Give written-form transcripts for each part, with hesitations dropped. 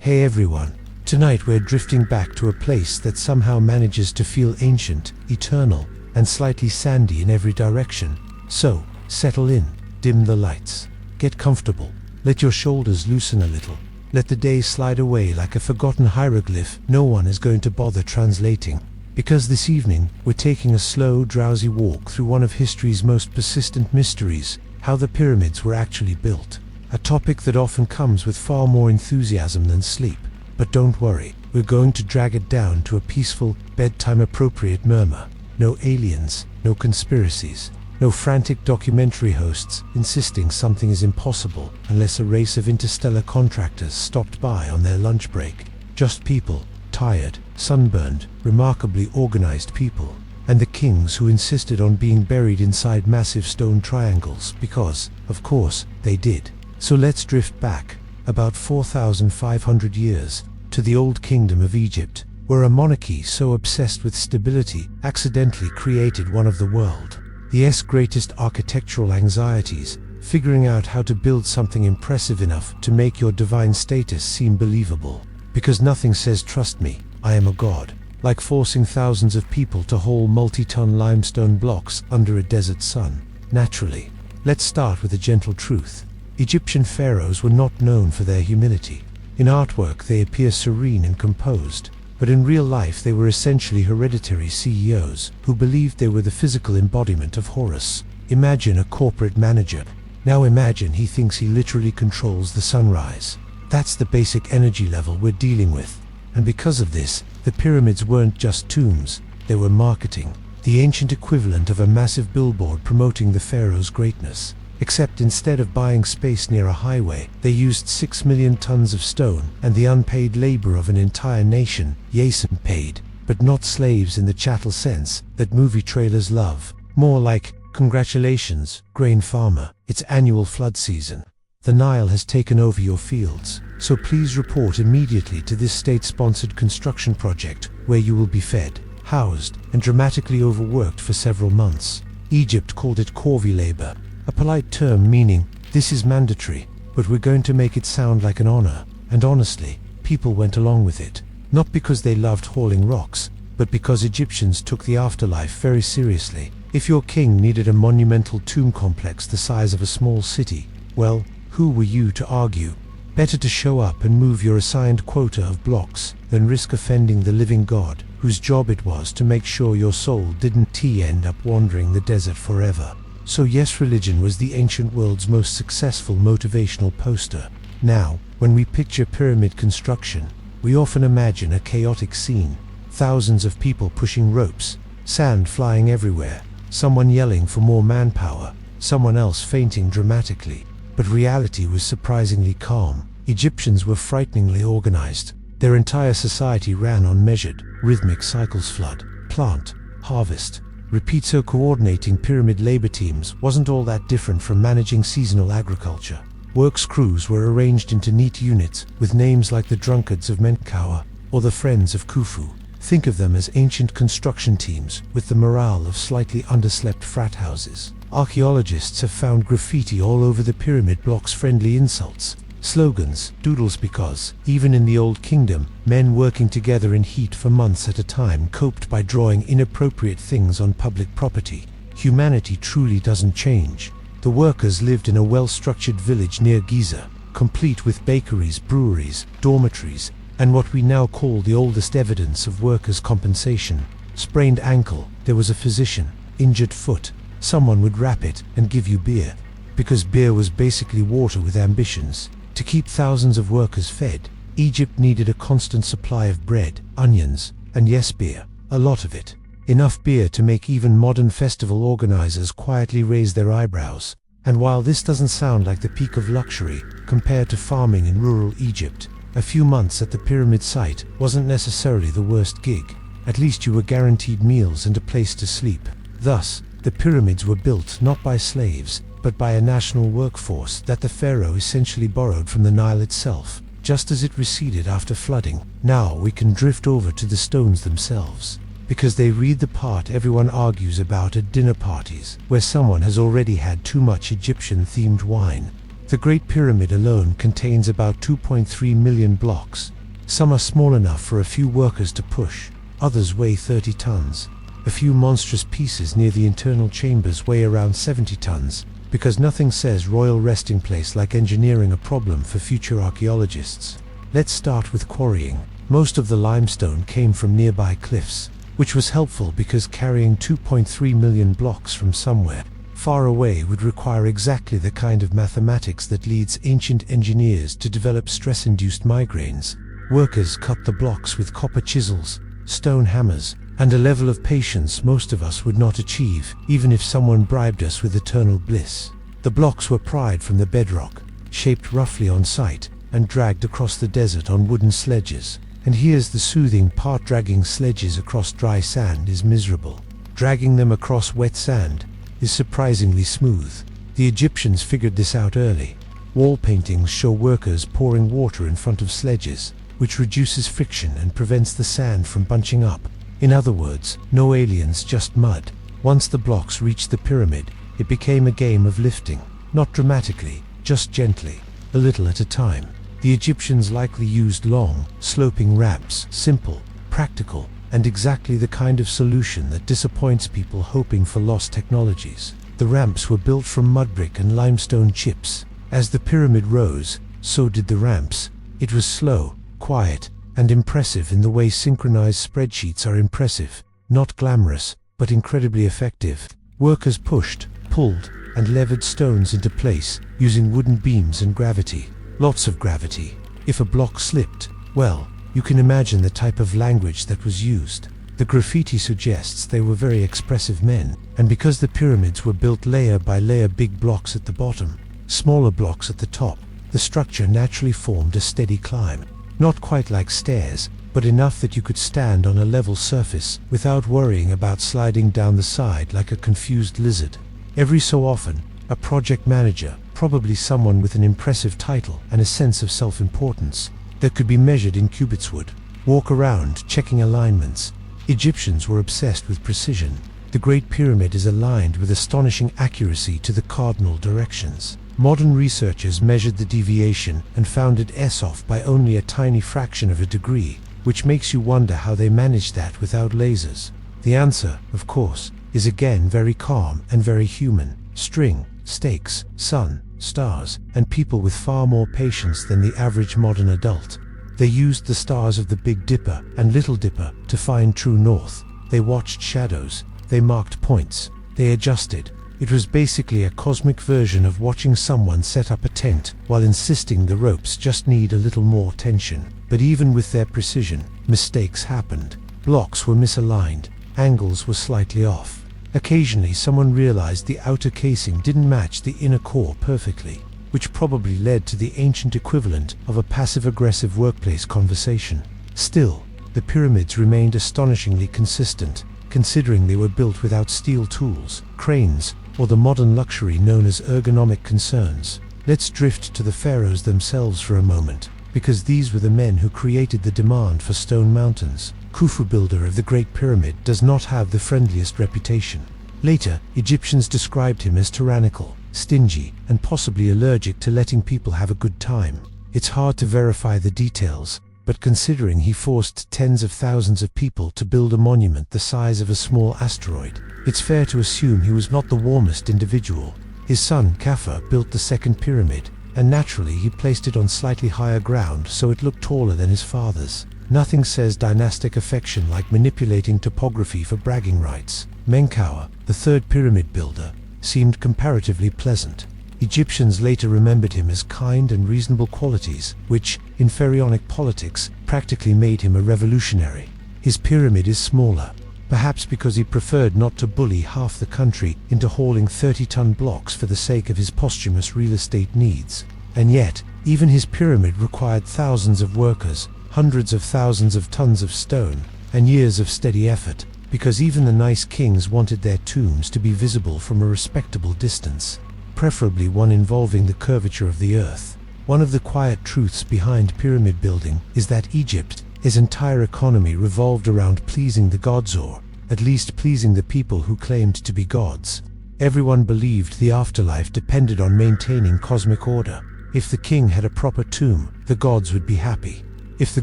Hey everyone, tonight we're drifting back to a place that somehow manages to feel ancient, eternal, and slightly sandy in every direction. So, settle in, dim the lights, get comfortable, let your shoulders loosen a little, let the day slide away like a forgotten hieroglyph no one is going to bother translating. Because this evening, we're taking a slow, drowsy walk through one of history's most persistent mysteries, how the pyramids were actually built. A topic that often comes with far more enthusiasm than sleep. But don't worry, we're going to drag it down to a peaceful, bedtime-appropriate murmur. No aliens, no conspiracies, no frantic documentary hosts insisting something is impossible unless a race of interstellar contractors stopped by on their lunch break. Just people, tired, sunburned, remarkably organized people, and the kings who insisted on being buried inside massive stone triangles because, of course, they did. So let's drift back, about 4,500 years, to the old kingdom of Egypt, where a monarchy so obsessed with stability accidentally created one of the world's greatest architectural anxieties, figuring out how to build something impressive enough to make your divine status seem believable. Because nothing says "trust me, I am a god" like forcing thousands of people to haul multi-ton limestone blocks under a desert sun. Naturally, let's start with a gentle truth. Egyptian pharaohs were not known for their humility. In artwork they appear serene and composed, but in real life they were essentially hereditary CEOs who believed they were the physical embodiment of Horus. Imagine a corporate manager. Now imagine he thinks he literally controls the sunrise. That's the basic energy level we're dealing with. And because of this, the pyramids weren't just tombs, they were marketing, the ancient equivalent of a massive billboard promoting the pharaoh's greatness. Except instead of buying space near a highway, they used 6 million tons of stone and the unpaid labor of an entire nation, some paid, but not slaves in the chattel sense that movie trailers love. More like, congratulations, grain farmer, it's annual flood season. The Nile has taken over your fields, so please report immediately to this state-sponsored construction project where you will be fed, housed, and dramatically overworked for several months. Egypt called it corvée labor, a polite term meaning, this is mandatory, but we're going to make it sound like an honor. And honestly, people went along with it. Not because they loved hauling rocks, but because Egyptians took the afterlife very seriously. If your king needed a monumental tomb complex the size of a small city, well, who were you to argue? Better to show up and move your assigned quota of blocks than risk offending the living God, whose job it was to make sure your soul didn't end up wandering the desert forever. So yes, religion was the ancient world's most successful motivational poster. Now, when we picture pyramid construction, we often imagine a chaotic scene. Thousands of people pushing ropes, sand flying everywhere, someone yelling for more manpower, someone else fainting dramatically. But reality was surprisingly calm. Egyptians were frighteningly organized. Their entire society ran on measured, rhythmic cycles: flood, plant, harvest, repeat. So coordinating pyramid labor teams wasn't all that different from managing seasonal agriculture. Works crews were arranged into neat units with names like the Drunkards of Menkaure or the Friends of Khufu. Think of them as ancient construction teams with the morale of slightly underslept frat houses. Archaeologists have found graffiti all over the pyramid blocks: friendly insults, slogans, doodles, because, even in the Old Kingdom, men working together in heat for months at a time coped by drawing inappropriate things on public property. Humanity truly doesn't change. The workers lived in a well-structured village near Giza, complete with bakeries, breweries, dormitories, and what we now call the oldest evidence of workers' compensation. Sprained ankle, there was a physician. Injured foot, someone would wrap it and give you beer. Because beer was basically water with ambitions. To keep thousands of workers fed, Egypt needed a constant supply of bread, onions, and yes, beer. A lot of it. Enough beer to make even modern festival organizers quietly raise their eyebrows. And while this doesn't sound like the peak of luxury compared to farming in rural Egypt, a few months at the pyramid site wasn't necessarily the worst gig. At least you were guaranteed meals and a place to sleep. Thus, the pyramids were built not by slaves, but by a national workforce that the pharaoh essentially borrowed from the Nile itself, just as it receded after flooding. Now we can drift over to the stones themselves, because they read the part everyone argues about at dinner parties, where someone has already had too much Egyptian-themed wine. The Great Pyramid alone contains about 2.3 million blocks. Some are small enough for a few workers to push, others weigh 30 tons. A few monstrous pieces near the internal chambers weigh around 70 tons, because nothing says royal resting place like engineering a problem for future archaeologists. Let's start with quarrying. Most of the limestone came from nearby cliffs, which was helpful because carrying 2.3 million blocks from somewhere far away would require exactly the kind of mathematics that leads ancient engineers to develop stress-induced migraines. Workers cut the blocks with copper chisels, stone hammers, and a level of patience most of us would not achieve, even if someone bribed us with eternal bliss. The blocks were pried from the bedrock, shaped roughly on site, and dragged across the desert on wooden sledges. And here's the soothing part: dragging sledges across dry sand is miserable. Dragging them across wet sand is surprisingly smooth. The Egyptians figured this out early. Wall paintings show workers pouring water in front of sledges, which reduces friction and prevents the sand from bunching up. In other words, no aliens, just mud. Once the blocks reached the pyramid, it became a game of lifting. Not dramatically, just gently, a little at a time. The Egyptians likely used long, sloping ramps, simple, practical, and exactly the kind of solution that disappoints people hoping for lost technologies. The ramps were built from mud brick and limestone chips. As the pyramid rose, so did the ramps. It was slow, quiet, and impressive in the way synchronized spreadsheets are impressive. Not glamorous, but incredibly effective. Workers pushed, pulled, and levered stones into place, using wooden beams and gravity. Lots of gravity. If a block slipped, well, you can imagine the type of language that was used. The graffiti suggests they were very expressive men, and because the pyramids were built layer by layer, big blocks at the bottom, smaller blocks at the top, the structure naturally formed a steady climb. Not quite like stairs, but enough that you could stand on a level surface without worrying about sliding down the side like a confused lizard. Every so often, a project manager, probably someone with an impressive title and a sense of self-importance that could be measured in cubits, would walk around checking alignments. Egyptians were obsessed with precision. The Great Pyramid is aligned with astonishing accuracy to the cardinal directions. Modern researchers measured the deviation and found it off by only a tiny fraction of a degree, which makes you wonder how they managed that without lasers. The answer, of course, is again very calm and very human. String, stakes, sun, stars, and people with far more patience than the average modern adult. They used the stars of the Big Dipper and Little Dipper to find true north. They watched shadows. They marked points. They adjusted. It was basically a cosmic version of watching someone set up a tent while insisting the ropes just need a little more tension. But even with their precision, mistakes happened. Blocks were misaligned. Angles were slightly off. Occasionally someone realized the outer casing didn't match the inner core perfectly, which probably led to the ancient equivalent of a passive-aggressive workplace conversation. Still, the pyramids remained astonishingly consistent, considering they were built without steel tools, cranes, or the modern luxury known as ergonomic concerns. Let's drift to the pharaohs themselves for a moment, because these were the men who created the demand for stone mountains. Khufu, builder of the Great Pyramid, does not have the friendliest reputation. Later, Egyptians described him as tyrannical, stingy, and possibly allergic to letting people have a good time. It's hard to verify the details, but considering he forced tens of thousands of people to build a monument the size of a small asteroid, it's fair to assume he was not the warmest individual. His son, Khafre, built the second pyramid, and naturally he placed it on slightly higher ground so it looked taller than his father's. Nothing says dynastic affection like manipulating topography for bragging rights. Menkaure, the third pyramid builder, seemed comparatively pleasant. Egyptians later remembered him as kind and reasonable qualities, which, in pharaonic politics, practically made him a revolutionary. His pyramid is smaller, perhaps because he preferred not to bully half the country into hauling 30-ton blocks for the sake of his posthumous real estate needs. And yet, even his pyramid required thousands of workers, hundreds of thousands of tons of stone, and years of steady effort, because even the nice kings wanted their tombs to be visible from a respectable distance, preferably one involving the curvature of the earth. One of the quiet truths behind pyramid building is that Egypt, his entire economy revolved around pleasing the gods, or at least pleasing the people who claimed to be gods. Everyone believed the afterlife depended on maintaining cosmic order. If the king had a proper tomb, the gods would be happy. If the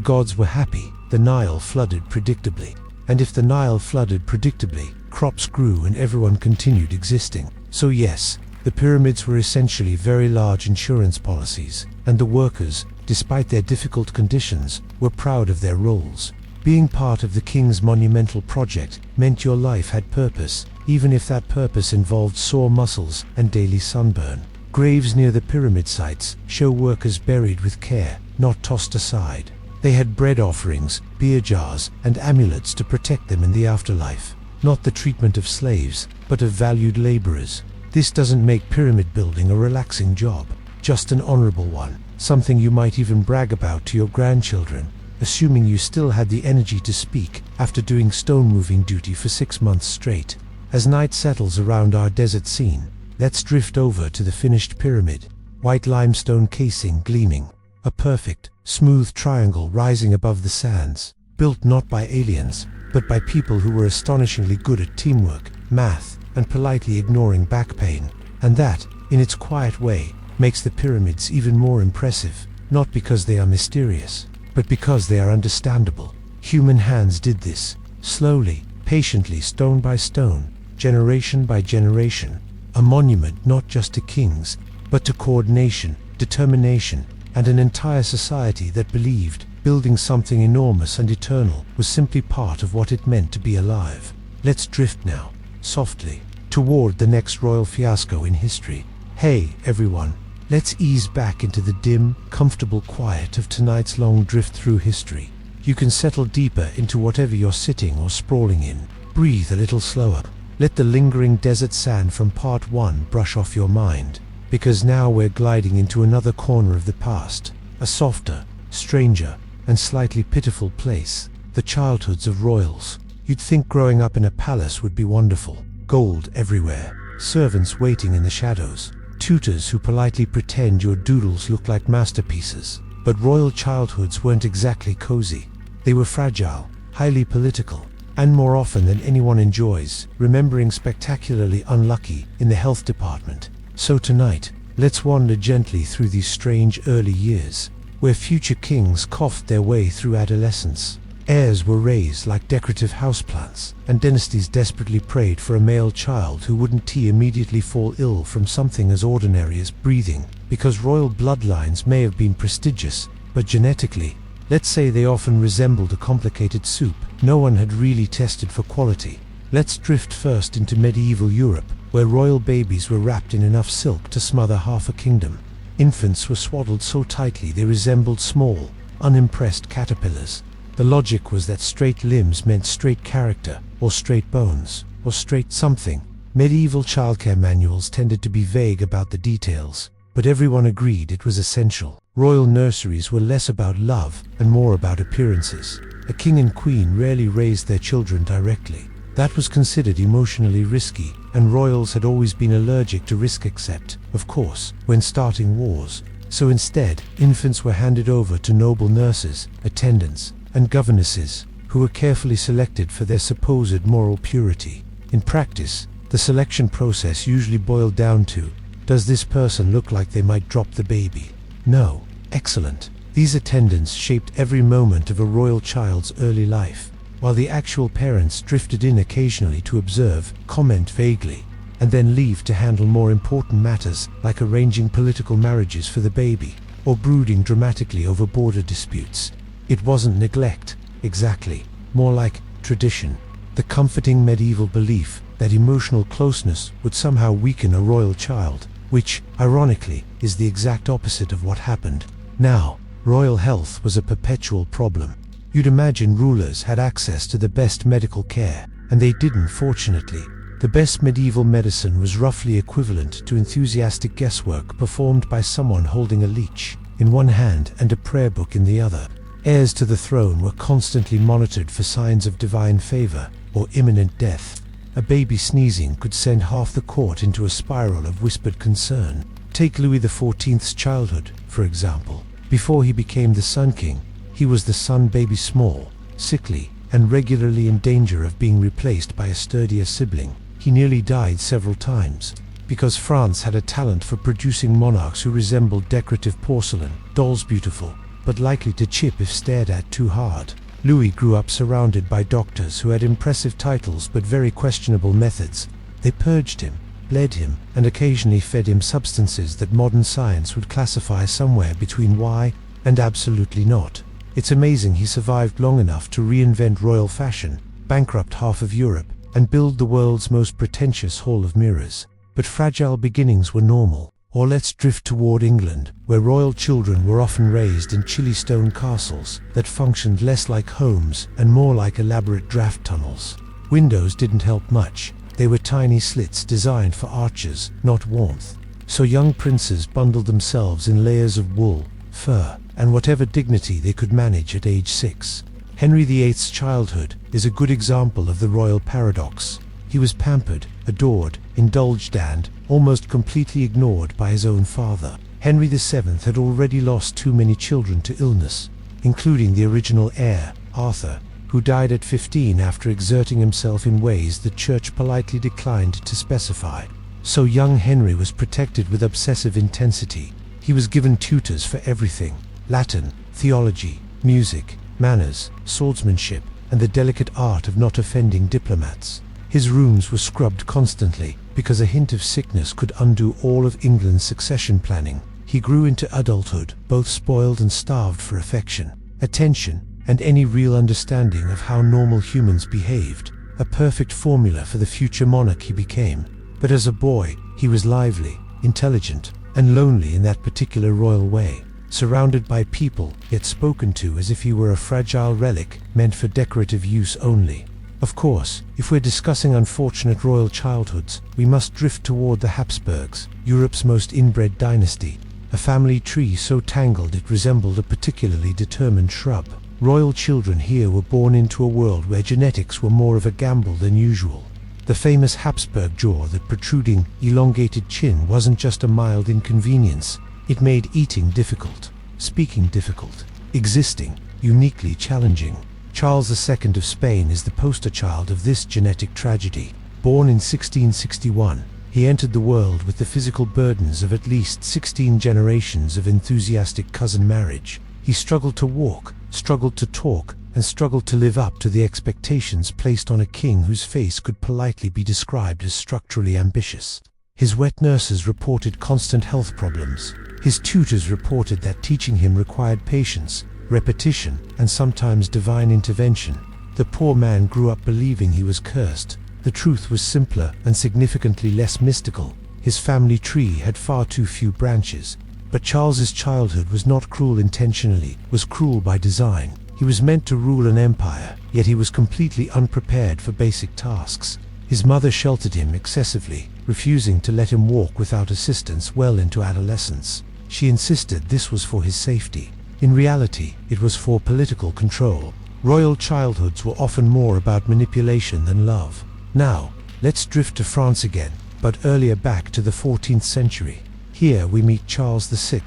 gods were happy, the Nile flooded predictably. And if the Nile flooded predictably, crops grew and everyone continued existing. So yes, the pyramids were essentially very large insurance policies, and the workers, despite their difficult conditions, were proud of their roles. Being part of the king's monumental project meant your life had purpose, even if that purpose involved sore muscles and daily sunburn. Graves near the pyramid sites show workers buried with care, not tossed aside. They had bread offerings, beer jars, and amulets to protect them in the afterlife. Not the treatment of slaves, but of valued laborers. This doesn't make pyramid building a relaxing job, just an honorable one, something you might even brag about to your grandchildren, assuming you still had the energy to speak after doing stone-moving duty for 6 months straight. As night settles around our desert scene, let's drift over to the finished pyramid, white limestone casing gleaming, a perfect, smooth triangle rising above the sands, built not by aliens, but by people who were astonishingly good at teamwork, math, and politely ignoring back pain. And that, in its quiet way, makes the pyramids even more impressive, not because they are mysterious, but because they are understandable. Human hands did this, slowly, patiently, stone by stone, generation by generation, a monument not just to kings, but to coordination, determination, and an entire society that believed building something enormous and eternal was simply part of what it meant to be alive. Let's drift now, softly, toward the next royal fiasco in history. Hey, everyone, let's ease back into the dim, comfortable quiet of tonight's long drift through history. You can settle deeper into whatever you're sitting or sprawling in. Breathe a little slower. Let the lingering desert sand from part 1 brush off your mind, because now we're gliding into another corner of the past, a softer, stranger, and slightly pitiful place, the childhoods of royals. You'd think growing up in a palace would be wonderful. Gold everywhere, servants waiting in the shadows, tutors who politely pretend your doodles look like masterpieces. But royal childhoods weren't exactly cozy. They were fragile, highly political, and more often than anyone enjoys, remembering spectacularly unlucky in the health department. So tonight, let's wander gently through these strange early years, where future kings coughed their way through adolescence. Heirs were raised like decorative houseplants, and dynasties desperately prayed for a male child who wouldn't immediately fall ill from something as ordinary as breathing, because royal bloodlines may have been prestigious, but genetically, let's say they often resembled a complicated soup. No one had really tested for quality. Let's drift first into medieval Europe, where royal babies were wrapped in enough silk to smother half a kingdom. Infants were swaddled so tightly they resembled small, unimpressed caterpillars. The logic was that straight limbs meant straight character, or straight bones, or straight something. Medieval childcare manuals tended to be vague about the details, but everyone agreed it was essential. Royal nurseries were less about love and more about appearances. A king and queen rarely raised their children directly. That was considered emotionally risky, and royals had always been allergic to risk except, of course, when starting wars. So instead, infants were handed over to noble nurses, attendants, and governesses, who were carefully selected for their supposed moral purity. In practice, the selection process usually boiled down to, does this person look like they might drop the baby? No. Excellent. These attendants shaped every moment of a royal child's early life, while the actual parents drifted in occasionally to observe, comment vaguely, and then leave to handle more important matters like arranging political marriages for the baby, or brooding dramatically over border disputes. It wasn't neglect, exactly, more like tradition, the comforting medieval belief that emotional closeness would somehow weaken a royal child, which, ironically, is the exact opposite of what happened. Now, royal health was a perpetual problem. You'd imagine rulers had access to the best medical care, and they didn't, fortunately. The best medieval medicine was roughly equivalent to enthusiastic guesswork performed by someone holding a leech in one hand and a prayer book in the other. Heirs to the throne were constantly monitored for signs of divine favor or imminent death. A baby sneezing could send half the court into a spiral of whispered concern. Take Louis XIV's childhood, for example. Before he became the Sun King, he was the sun baby, small, sickly, and regularly in danger of being replaced by a sturdier sibling. He nearly died several times, because France had a talent for producing monarchs who resembled decorative porcelain, dolls beautiful, but likely to chip if stared at too hard. Louis grew up surrounded by doctors who had impressive titles but very questionable methods. They purged him, bled him, and occasionally fed him substances that modern science would classify somewhere between why and absolutely not. It's amazing he survived long enough to reinvent royal fashion, bankrupt half of Europe, and build the world's most pretentious hall of mirrors. But fragile beginnings were normal. Or let's drift toward England, where royal children were often raised in chilly stone castles that functioned less like homes and more like elaborate draft tunnels. Windows didn't help much. They were tiny slits designed for arches, not warmth. So young princes bundled themselves in layers of wool, fur, and whatever dignity they could manage at age 6. Henry VIII's childhood is a good example of the royal paradox. He was pampered, adored, indulged and almost completely ignored by his own father. Henry VII had already lost too many children to illness, including the original heir, Arthur, who died at 15 after exerting himself in ways the church politely declined to specify. So young Henry was protected with obsessive intensity. He was given tutors for everything: Latin, theology, music, manners, swordsmanship, and the delicate art of not offending diplomats. His rooms were scrubbed constantly, because a hint of sickness could undo all of England's succession planning. He grew into adulthood, both spoiled and starved for affection, attention, and any real understanding of how normal humans behaved, a perfect formula for the future monarch he became. But as a boy, he was lively, intelligent, and lonely in that particular royal way, surrounded by people, yet spoken to as if he were a fragile relic meant for decorative use only. Of course, if we're discussing unfortunate royal childhoods, we must drift toward the Habsburgs, Europe's most inbred dynasty, a family tree so tangled it resembled a particularly determined shrub. Royal children here were born into a world where genetics were more of a gamble than usual. The famous Habsburg jaw, that protruding, elongated chin, wasn't just a mild inconvenience. It made eating difficult, speaking difficult, existing uniquely challenging. Charles II of Spain is the poster child of this genetic tragedy. Born in 1661, he entered the world with the physical burdens of at least 16 generations of enthusiastic cousin marriage. He struggled to walk, struggled to talk, and struggled to live up to the expectations placed on a king whose face could politely be described as structurally ambitious. His wet nurses reported constant health problems. His tutors reported that teaching him required patience, repetition, and sometimes divine intervention. The poor man grew up believing he was cursed. The truth was simpler and significantly less mystical. His family tree had far too few branches. But Charles's childhood was not cruel intentionally, was cruel by design. He was meant to rule an empire, yet he was completely unprepared for basic tasks. His mother sheltered him excessively, refusing to let him walk without assistance well into adolescence. She insisted this was for his safety. In reality, it was for political control. Royal childhoods were often more about manipulation than love. Now, let's drift to France again, but earlier back to the 14th century. Here we meet Charles VI,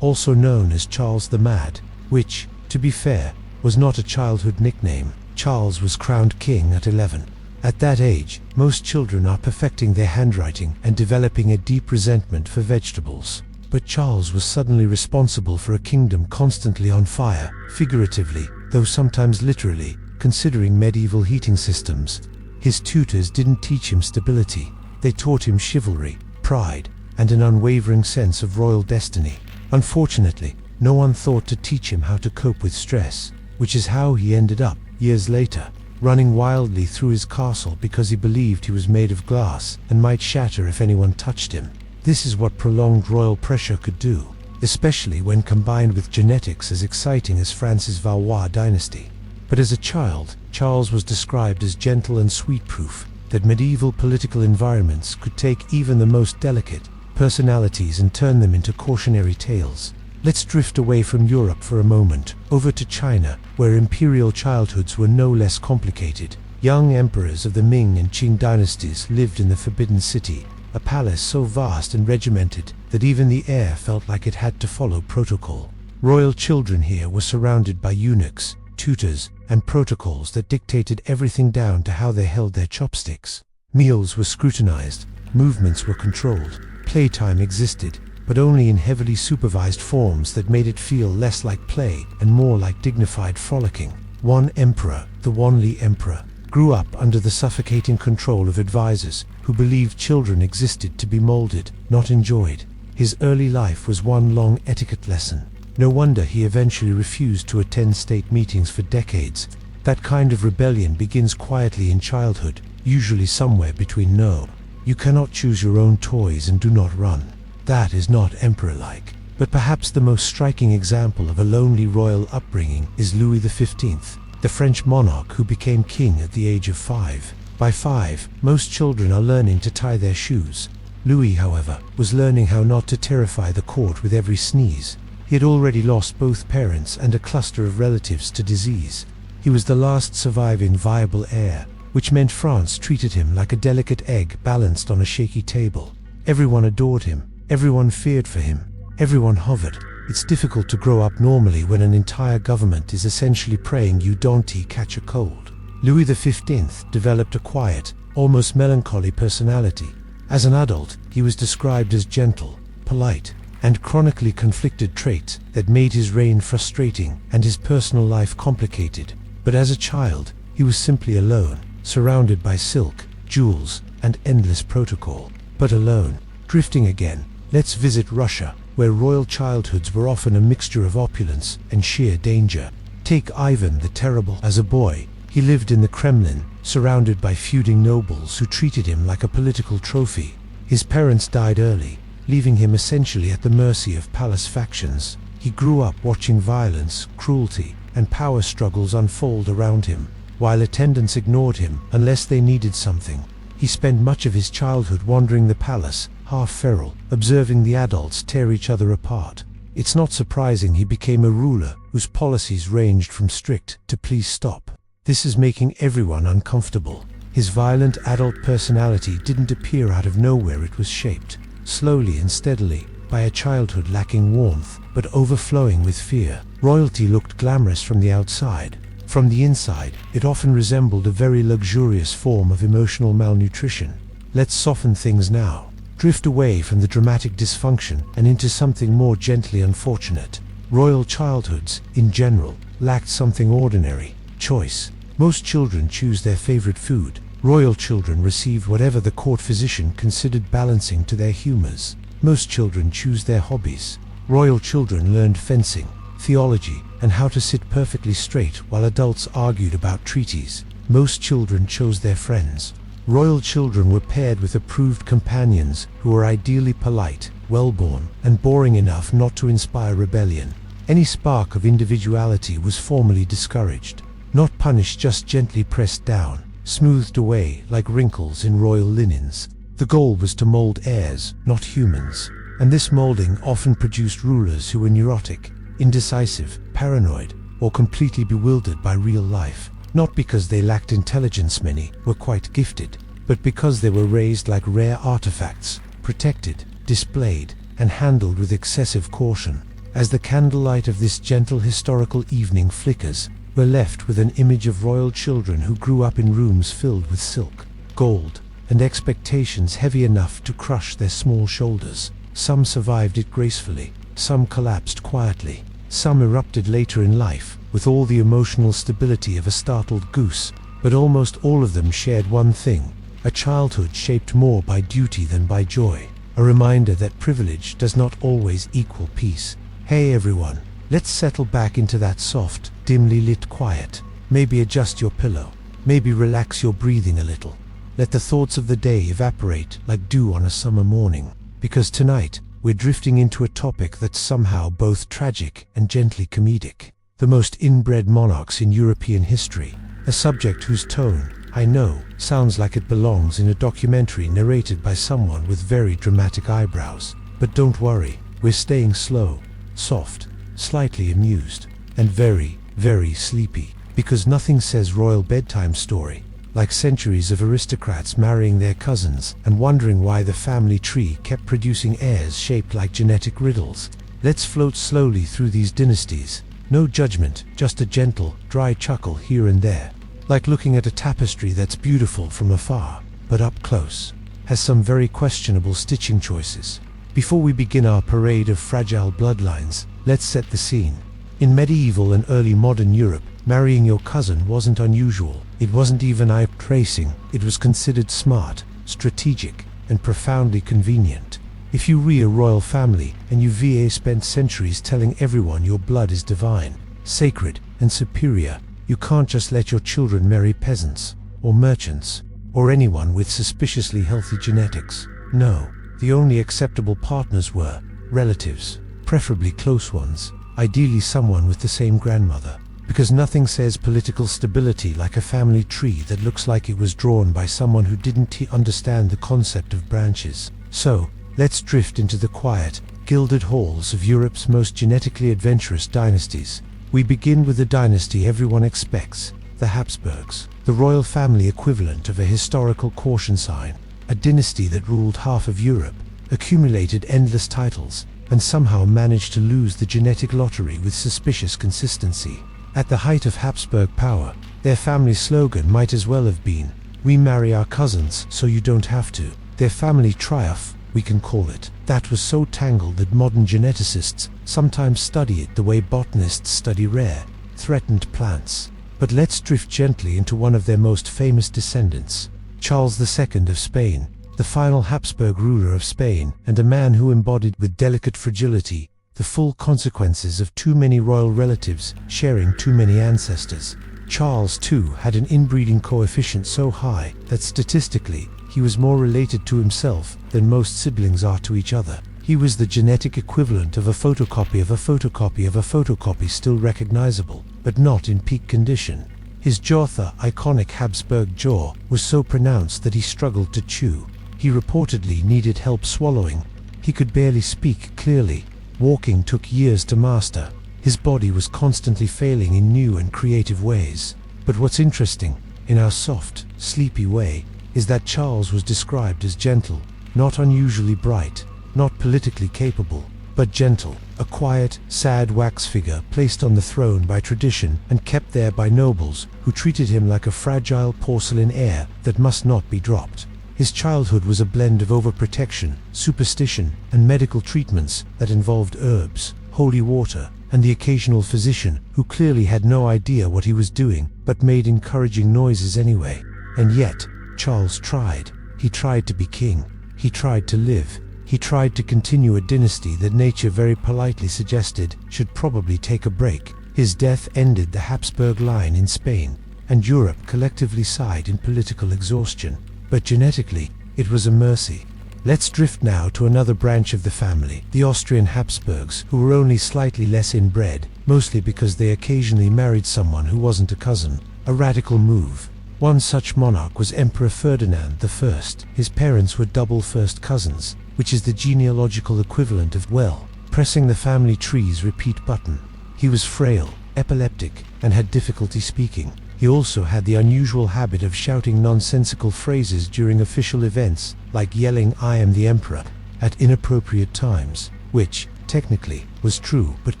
also known as Charles the Mad, which, to be fair, was not a childhood nickname. Charles was crowned king at 11. At that age, most children are perfecting their handwriting and developing a deep resentment for vegetables. But Charles was suddenly responsible for a kingdom constantly on fire, figuratively, though sometimes literally, considering medieval heating systems. His tutors didn't teach him stability. They taught him chivalry, pride, and an unwavering sense of royal destiny. Unfortunately, no one thought to teach him how to cope with stress, which is how he ended up, years later, running wildly through his castle because he believed he was made of glass and might shatter if anyone touched him. This is what prolonged royal pressure could do, especially when combined with genetics as exciting as France's Valois dynasty. But as a child, Charles was described as gentle and sweet-proof, that medieval political environments could take even the most delicate personalities and turn them into cautionary tales. Let's drift away from Europe for a moment, over to China, where imperial childhoods were no less complicated. Young emperors of the Ming and Qing dynasties lived in the Forbidden City, a palace so vast and regimented that even the air felt like it had to follow protocol. Royal children here were surrounded by eunuchs, tutors, and protocols that dictated everything down to how they held their chopsticks. Meals were scrutinized, movements were controlled, playtime existed, but only in heavily supervised forms that made it feel less like play and more like dignified frolicking. One emperor, the Wanli Emperor, grew up under the suffocating control of advisors who believed children existed to be molded, not enjoyed. His early life was one long etiquette lesson. No wonder he eventually refused to attend state meetings for decades. That kind of rebellion begins quietly in childhood, usually somewhere between no, you cannot choose your own toys and do not run. That is not emperor-like. But perhaps the most striking example of a lonely royal upbringing is Louis XV, the French monarch who became king at the age of 5. By 5, most children are learning to tie their shoes. Louis, however, was learning how not to terrify the court with every sneeze. He had already lost both parents and a cluster of relatives to disease. He was the last surviving viable heir, which meant France treated him like a delicate egg balanced on a shaky table. Everyone adored him, everyone feared for him, everyone hovered. It's difficult to grow up normally when an entire government is essentially praying you don't catch a cold. Louis XV developed a quiet, almost melancholy personality. As an adult, he was described as gentle, polite, and chronically conflicted traits that made his reign frustrating and his personal life complicated. But as a child, he was simply alone, surrounded by silk, jewels, and endless protocol. But alone, drifting again, let's visit Russia, where royal childhoods were often a mixture of opulence and sheer danger. Take Ivan the Terrible. As a boy, he lived in the Kremlin, surrounded by feuding nobles who treated him like a political trophy. His parents died early, leaving him essentially at the mercy of palace factions. He grew up watching violence, cruelty, and power struggles unfold around him. While attendants ignored him unless they needed something, he spent much of his childhood wandering the palace, half feral, observing the adults tear each other apart. It's not surprising he became a ruler whose policies ranged from strict to please stop. This is making everyone uncomfortable. His violent adult personality didn't appear out of nowhere. It was shaped, slowly and steadily, by a childhood lacking warmth, but overflowing with fear. Royalty looked glamorous from the outside. From the inside, it often resembled a very luxurious form of emotional malnutrition. Let's soften things now. Drift away from the dramatic dysfunction and into something more gently unfortunate. Royal childhoods, in general, lacked something ordinary: choice. Most children choose their favorite food. Royal children received whatever the court physician considered balancing to their humors. Most children choose their hobbies. Royal children learned fencing, theology, and how to sit perfectly straight while adults argued about treaties. Most children chose their friends. Royal children were paired with approved companions who were ideally polite, well-born, and boring enough not to inspire rebellion. Any spark of individuality was formally discouraged. Not punished, just gently pressed down, smoothed away like wrinkles in royal linens. The goal was to mold heirs, not humans. And this molding often produced rulers who were neurotic, indecisive, paranoid, or completely bewildered by real life. Not because they lacked intelligence. Many were quite gifted, but because they were raised like rare artifacts, protected, displayed, and handled with excessive caution. As the candlelight of this gentle historical evening flickers, we're left with an image of royal children who grew up in rooms filled with silk, gold, and expectations heavy enough to crush their small shoulders. Some survived it gracefully, some collapsed quietly, some erupted later in life, with all the emotional stability of a startled goose, but almost all of them shared one thing: a childhood shaped more by duty than by joy, a reminder that privilege does not always equal peace. Hey everyone, let's settle back into that soft, dimly lit quiet. Maybe adjust your pillow, maybe relax your breathing a little. Let the thoughts of the day evaporate like dew on a summer morning, because tonight we're drifting into a topic that's somehow both tragic and gently comedic. The most inbred monarchs in European history, a subject whose tone, I know, sounds like it belongs in a documentary narrated by someone with very dramatic eyebrows. But don't worry, we're staying slow, soft, slightly amused, and very, very sleepy, because nothing says royal bedtime story like centuries of aristocrats marrying their cousins and wondering why the family tree kept producing heirs shaped like genetic riddles. Let's float slowly through these dynasties. No judgment, just a gentle, dry chuckle here and there, like looking at a tapestry that's beautiful from afar. but up close, has some very questionable stitching choices. Before we begin our parade of fragile bloodlines, let's set the scene. In medieval and early modern Europe, marrying your cousin wasn't unusual. It wasn't even eye-tracing. It was considered smart, strategic, and profoundly convenient. If you were a royal family and you spent centuries telling everyone your blood is divine, sacred, and superior, you can't just let your children marry peasants, or merchants, or anyone with suspiciously healthy genetics. No, the only acceptable partners were relatives, preferably close ones, ideally someone with the same grandmother. Because nothing says political stability like a family tree that looks like it was drawn by someone who didn't understand the concept of branches. So, let's drift into the quiet, gilded halls of Europe's most genetically adventurous dynasties. We begin with the dynasty everyone expects, the Habsburgs, the royal family equivalent of a historical caution sign, a dynasty that ruled half of Europe, accumulated endless titles, and somehow managed to lose the genetic lottery with suspicious consistency. At the height of Habsburg power, their family slogan might as well have been, "We marry our cousins so you don't have to." Their family triumph, we can call it, that was so tangled that modern geneticists sometimes study it the way botanists study rare, threatened plants. But let's drift gently into one of their most famous descendants, Charles II of Spain, the final Habsburg ruler of Spain, and a man who embodied with delicate fragility the full consequences of too many royal relatives sharing too many ancestors. Charles, too, had an inbreeding coefficient so high that statistically he was more related to himself than most siblings are to each other. He was the genetic equivalent of a photocopy of a photocopy of a photocopy, still recognizable, but not in peak condition. His jaw, the iconic Habsburg jaw, was so pronounced that he struggled to chew. He reportedly needed help swallowing. He could barely speak clearly. Walking took years to master. His body was constantly failing in new and creative ways. But what's interesting, in our soft, sleepy way, is that Charles was described as gentle, not unusually bright, not politically capable, but gentle, a quiet, sad wax figure placed on the throne by tradition and kept there by nobles who treated him like a fragile porcelain heir that must not be dropped. His childhood was a blend of overprotection, superstition, and medical treatments that involved herbs, holy water, and the occasional physician who clearly had no idea what he was doing but made encouraging noises anyway. And yet, Charles tried. He tried to be king. He tried to live. He tried to continue a dynasty that nature very politely suggested should probably take a break. His death ended the Habsburg line in Spain, and Europe collectively sighed in political exhaustion. But genetically, it was a mercy. Let's drift now to another branch of the family, the Austrian Habsburgs, who were only slightly less inbred, mostly because they occasionally married someone who wasn't a cousin. A radical move. One such monarch was Emperor Ferdinand I. His parents were double first cousins, which is the genealogical equivalent of, well, pressing the family tree's repeat button. He was frail, epileptic, and had difficulty speaking. He also had the unusual habit of shouting nonsensical phrases during official events, like yelling "I am the emperor" at inappropriate times, which, technically, was true but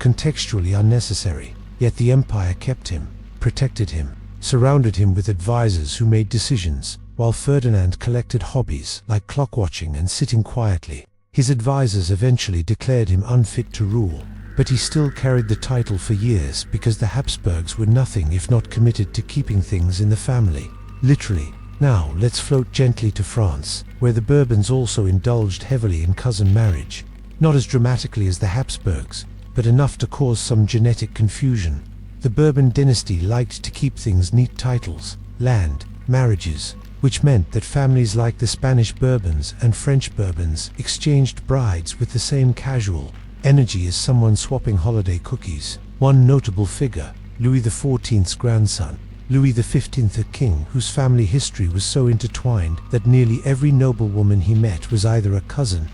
contextually unnecessary. Yet the empire kept him, protected him, surrounded him with advisors who made decisions, while Ferdinand collected hobbies like clock-watching and sitting quietly. His advisors eventually declared him unfit to rule, but he still carried the title for years because the Habsburgs were nothing if not committed to keeping things in the family. Literally. Now, let's float gently to France, where the Bourbons also indulged heavily in cousin marriage. Not as dramatically as the Habsburgs, but enough to cause some genetic confusion. The Bourbon dynasty liked to keep things neat: titles, land, marriages, which meant that families like the Spanish Bourbons and French Bourbons exchanged brides with the same casual energy as someone swapping holiday cookies. One notable figure, Louis XIV's grandson, Louis XV, a king whose family history was so intertwined that nearly every noblewoman he met was either a cousin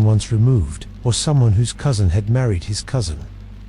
once removed, or someone whose cousin had married his cousin.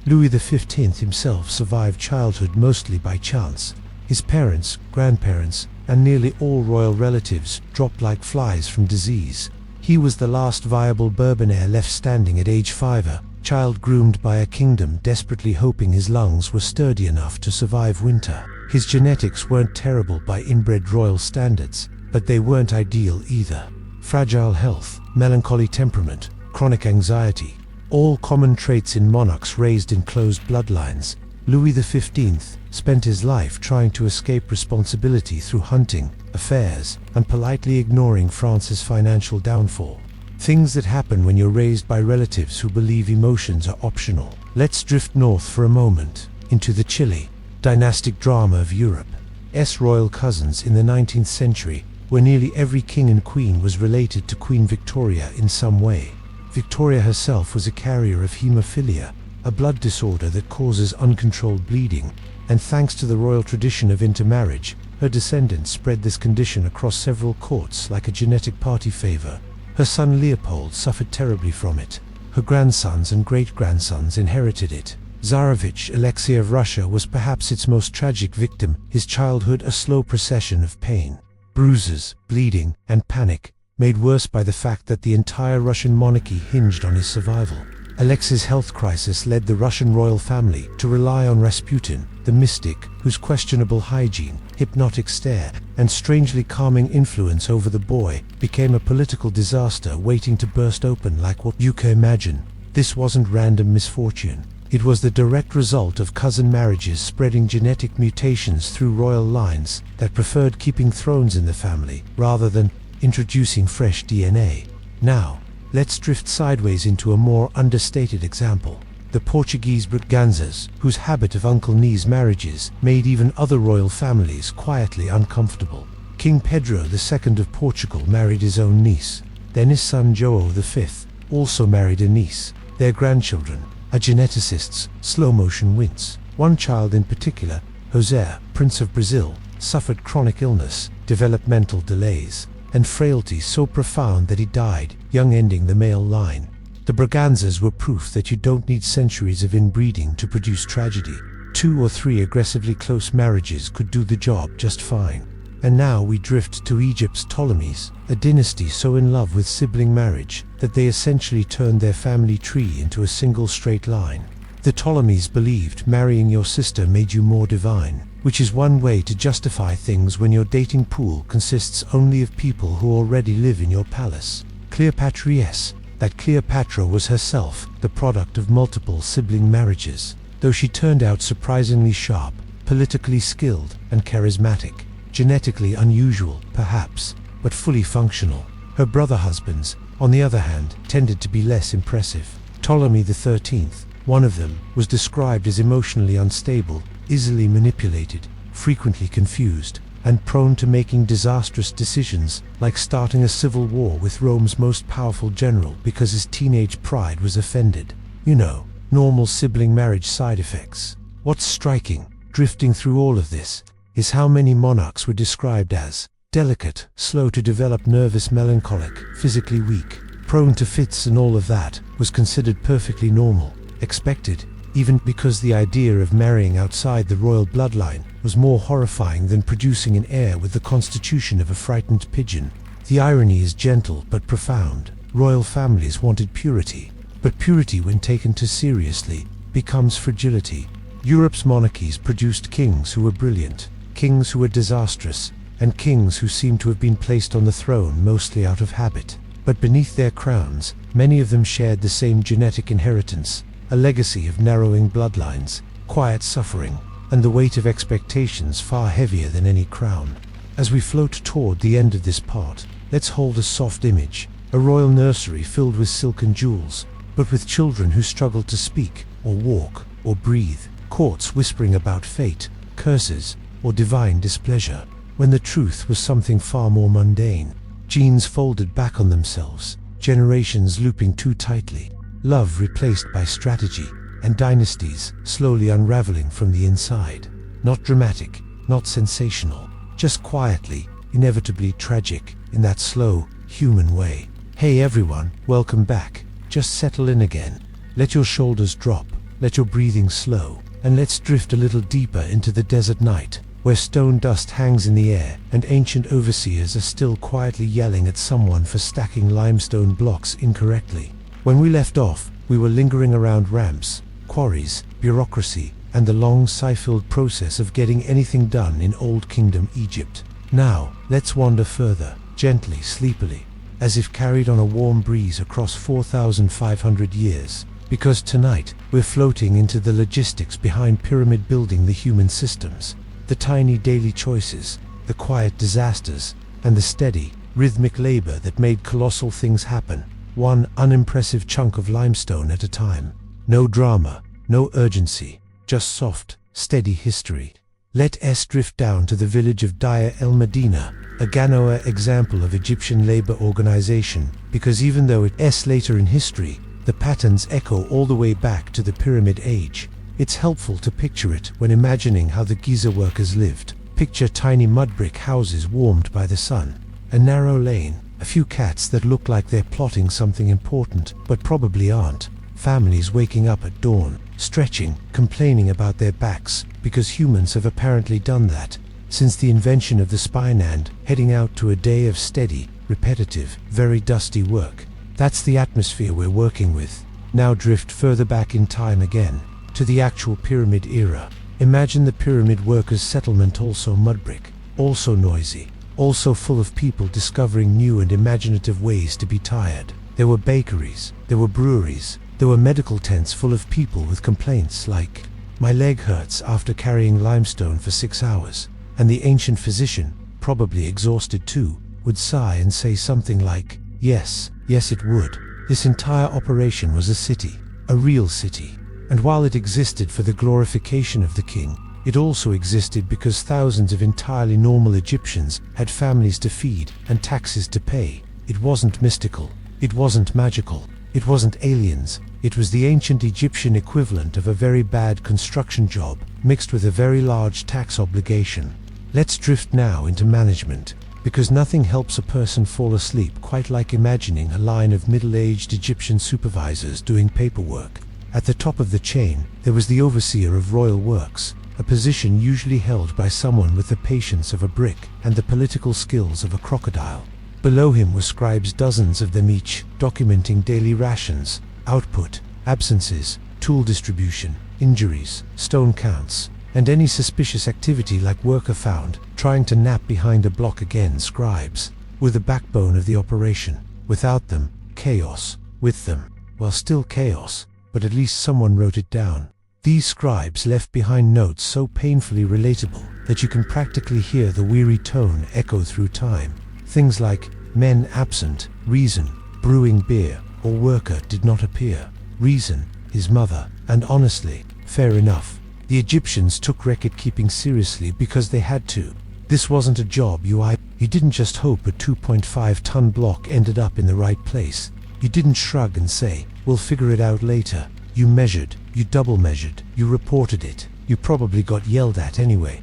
Louis XV himself survived childhood mostly by chance. His parents, grandparents, and nearly all royal relatives dropped like flies from disease. He was the last viable Bourbon heir left standing at age 5, a child groomed by a kingdom desperately hoping his lungs were sturdy enough to survive winter. His genetics weren't terrible by inbred royal standards, but they weren't ideal either. Fragile health, melancholy temperament, chronic anxiety, all common traits in monarchs raised in closed bloodlines. Louis XV spent his life trying to escape responsibility through hunting, affairs, and politely ignoring France's financial downfall. Things that happen when you're raised by relatives who believe emotions are optional. Let's drift north for a moment, into the chilly, dynastic drama of Europe's royal cousins in the 19th century, where nearly every king and queen was related to Queen Victoria in some way. Victoria herself was a carrier of haemophilia, a blood disorder that causes uncontrolled bleeding, and thanks to the royal tradition of intermarriage, her descendants spread this condition across several courts like a genetic party favor. Her son Leopold suffered terribly from it. Her grandsons and great-grandsons inherited it. Tsarevich Alexei of Russia was perhaps its most tragic victim, his childhood a slow procession of pain, bruises, bleeding, and panic, made worse by the fact that the entire Russian monarchy hinged on his survival. Alexei's health crisis led the Russian royal family to rely on Rasputin, the mystic, whose questionable hygiene, hypnotic stare, and strangely calming influence over the boy became a political disaster waiting to burst open like what you can imagine. This wasn't random misfortune. It was the direct result of cousin marriages spreading genetic mutations through royal lines that preferred keeping thrones in the family rather than introducing fresh DNA. Now, let's drift sideways into a more understated example. The Portuguese Braganzas, whose habit of uncle-niece marriages made even other royal families quietly uncomfortable. King Pedro II of Portugal married his own niece. Then his son João V also married a niece. Their grandchildren, a geneticist's slow-motion wince. One child in particular, José, Prince of Brazil, suffered chronic illness, developmental delays, and frailty so profound that he died, young, ending the male line. The Braganzas were proof that you don't need centuries of inbreeding to produce tragedy. 2 or 3 aggressively close marriages could do the job just fine. And now we drift to Egypt's Ptolemies, a dynasty so in love with sibling marriage that they essentially turned their family tree into a single straight line. The Ptolemies believed marrying your sister made you more divine, which is one way to justify things when your dating pool consists only of people who already live in your palace. Cleopatra, yes, that Cleopatra was herself the product of multiple sibling marriages, though she turned out surprisingly sharp, politically skilled, and charismatic. Genetically unusual, perhaps, but fully functional. Her brother husbands, on the other hand, tended to be less impressive. Ptolemy XIII, one of them, was described as emotionally unstable, easily manipulated, frequently confused, and prone to making disastrous decisions, like starting a civil war with Rome's most powerful general because his teenage pride was offended. You know, normal sibling marriage side effects. What's striking, drifting through all of this, is how many monarchs were described as delicate, slow to develop, nervous, melancholic, physically weak, prone to fits, and all of that was considered perfectly normal, expected, even because the idea of marrying outside the royal bloodline was more horrifying than producing an heir with the constitution of a frightened pigeon. The irony is gentle but profound. Royal families wanted purity, but purity, when taken too seriously, becomes fragility. Europe's monarchies produced kings who were brilliant, kings who were disastrous, and kings who seemed to have been placed on the throne mostly out of habit. But beneath their crowns, many of them shared the same genetic inheritance, a legacy of narrowing bloodlines, quiet suffering, and the weight of expectations far heavier than any crown. As we float toward the end of this part, let's hold a soft image, a royal nursery filled with silken jewels, but with children who struggled to speak, or walk, or breathe, courts whispering about fate, curses, or divine displeasure, when the truth was something far more mundane. Genes folded back on themselves, generations looping too tightly, love replaced by strategy, and dynasties slowly unraveling from the inside. Not dramatic, not sensational, just quietly, inevitably tragic, in that slow, human way. Hey everyone, welcome back. Just settle in again. Let your shoulders drop, let your breathing slow, and let's drift a little deeper into the desert night, where stone dust hangs in the air and ancient overseers are still quietly yelling at someone for stacking limestone blocks incorrectly. When we left off, we were lingering around ramps, quarries, bureaucracy, and the long, sigh-filled process of getting anything done in Old Kingdom Egypt. Now, let's wander further, gently, sleepily, as if carried on a warm breeze across 4,500 years. Because tonight, we're floating into the logistics behind pyramid building, the human systems, the tiny daily choices, the quiet disasters, and the steady, rhythmic labor that made colossal things happen, one unimpressive chunk of limestone at a time. No drama, no urgency, just soft, steady history. Let us drift down to the village of Deir el-Medina, a Ganoa example of Egyptian labor organization, because even though it is later in history, the patterns echo all the way back to the Pyramid Age. It's helpful to picture it when imagining how the Giza workers lived. Picture tiny mud brick houses warmed by the sun, a narrow lane, a few cats that look like they're plotting something important, but probably aren't, families waking up at dawn, stretching, complaining about their backs, because humans have apparently done that since the invention of the spine, and heading out to a day of steady, repetitive, very dusty work. That's the atmosphere we're working with. Now drift further back in time again, to the actual pyramid era. Imagine the pyramid workers' settlement, also mud brick, also noisy, also full of people discovering new and imaginative ways to be tired. There were bakeries, there were breweries, there were medical tents full of people with complaints like, "My leg hurts after carrying limestone for 6 hours." And the ancient physician, probably exhausted too, would sigh and say something like, "Yes, yes it would." This entire operation was a city, a real city. And while it existed for the glorification of the king, it also existed because thousands of entirely normal Egyptians had families to feed and taxes to pay. It wasn't mystical, it wasn't magical, it wasn't aliens. It was the ancient Egyptian equivalent of a very bad construction job, mixed with a very large tax obligation. Let's drift now into management, because nothing helps a person fall asleep quite like imagining a line of middle-aged Egyptian supervisors doing paperwork. At the top of the chain, there was the overseer of royal works, a position usually held by someone with the patience of a brick and the political skills of a crocodile. Below him were scribes, dozens of them each, documenting daily rations, output, absences, tool distribution, injuries, stone counts, and any suspicious activity like worker found trying to nap behind a block. Again, scribes were the backbone of the operation. Without them, chaos. With them, well, still chaos, but at least someone wrote it down. These scribes left behind notes so painfully relatable that you can practically hear the weary tone echo through time. Things like, "Men absent, reason, brewing beer," or "worker did not appear, reason, his mother." And honestly, fair enough. The Egyptians took record-keeping seriously because they had to. This wasn't a job you didn't just hope a 2.5-ton block ended up in the right place. You didn't shrug and say, "We'll figure it out later." You measured, you double-measured, you reported it. You probably got yelled at anyway.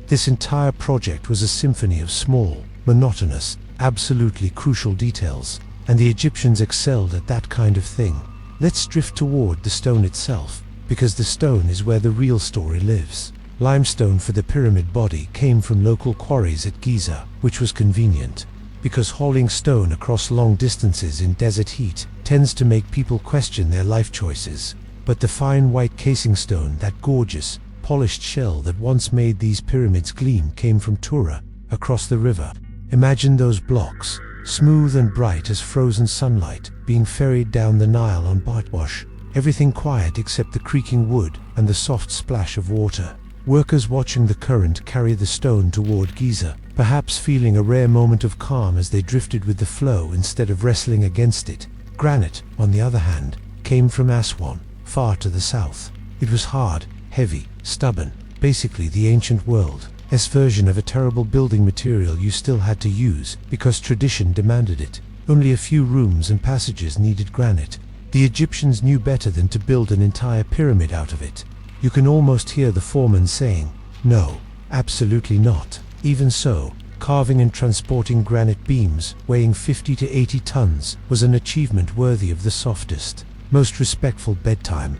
This entire project was a symphony of small, monotonous, absolutely crucial details, and the Egyptians excelled at that kind of thing. Let's drift toward the stone itself, because the stone is where the real story lives. Limestone for the pyramid body came from local quarries at Giza, which was convenient, because hauling stone across long distances in desert heat tends to make people question their life choices. But the fine white casing stone, that gorgeous, polished shell that once made these pyramids gleam, came from Tura, across the river. Imagine those blocks, smooth and bright as frozen sunlight, being ferried down the Nile on boatwash. Everything quiet except the creaking wood and the soft splash of water. Workers watching the current carry the stone toward Giza, perhaps feeling a rare moment of calm as they drifted with the flow instead of wrestling against it. Granite, on the other hand, came from Aswan, far to the south. It was hard, heavy, stubborn, basically the ancient world's version of a terrible building material you still had to use because tradition demanded it. Only a few rooms and passages needed granite. The Egyptians knew better than to build an entire pyramid out of it. You can almost hear the foreman saying, "No, absolutely not." Even so, carving and transporting granite beams weighing 50 to 80 tons was an achievement worthy of the softest, most respectful bedtime.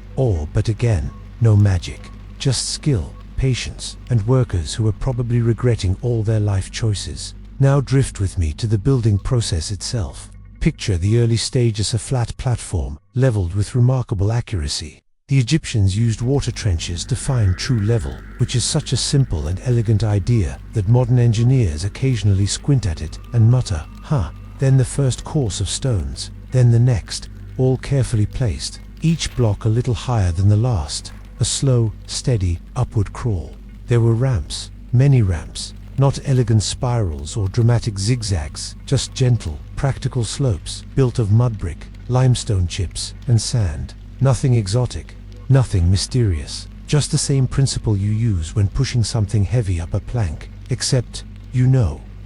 But again, no magic, just skill, patience, and workers who were probably regretting all their life choices. Now drift with me to the building process itself. Picture the early stages: a flat platform, leveled with remarkable accuracy. The Egyptians used water trenches to find true level, which is such a simple and elegant idea that modern engineers occasionally squint at it and mutter, "Huh." Then the first course of stones, then the next, all carefully placed, each block a little higher than the last, a slow, steady, upward crawl. There were ramps, many ramps, not elegant spirals or dramatic zigzags, just gentle, practical slopes, built of mud brick, limestone chips, and sand. Nothing exotic, nothing mysterious, just the same principle you use when pushing something heavy up a plank, except,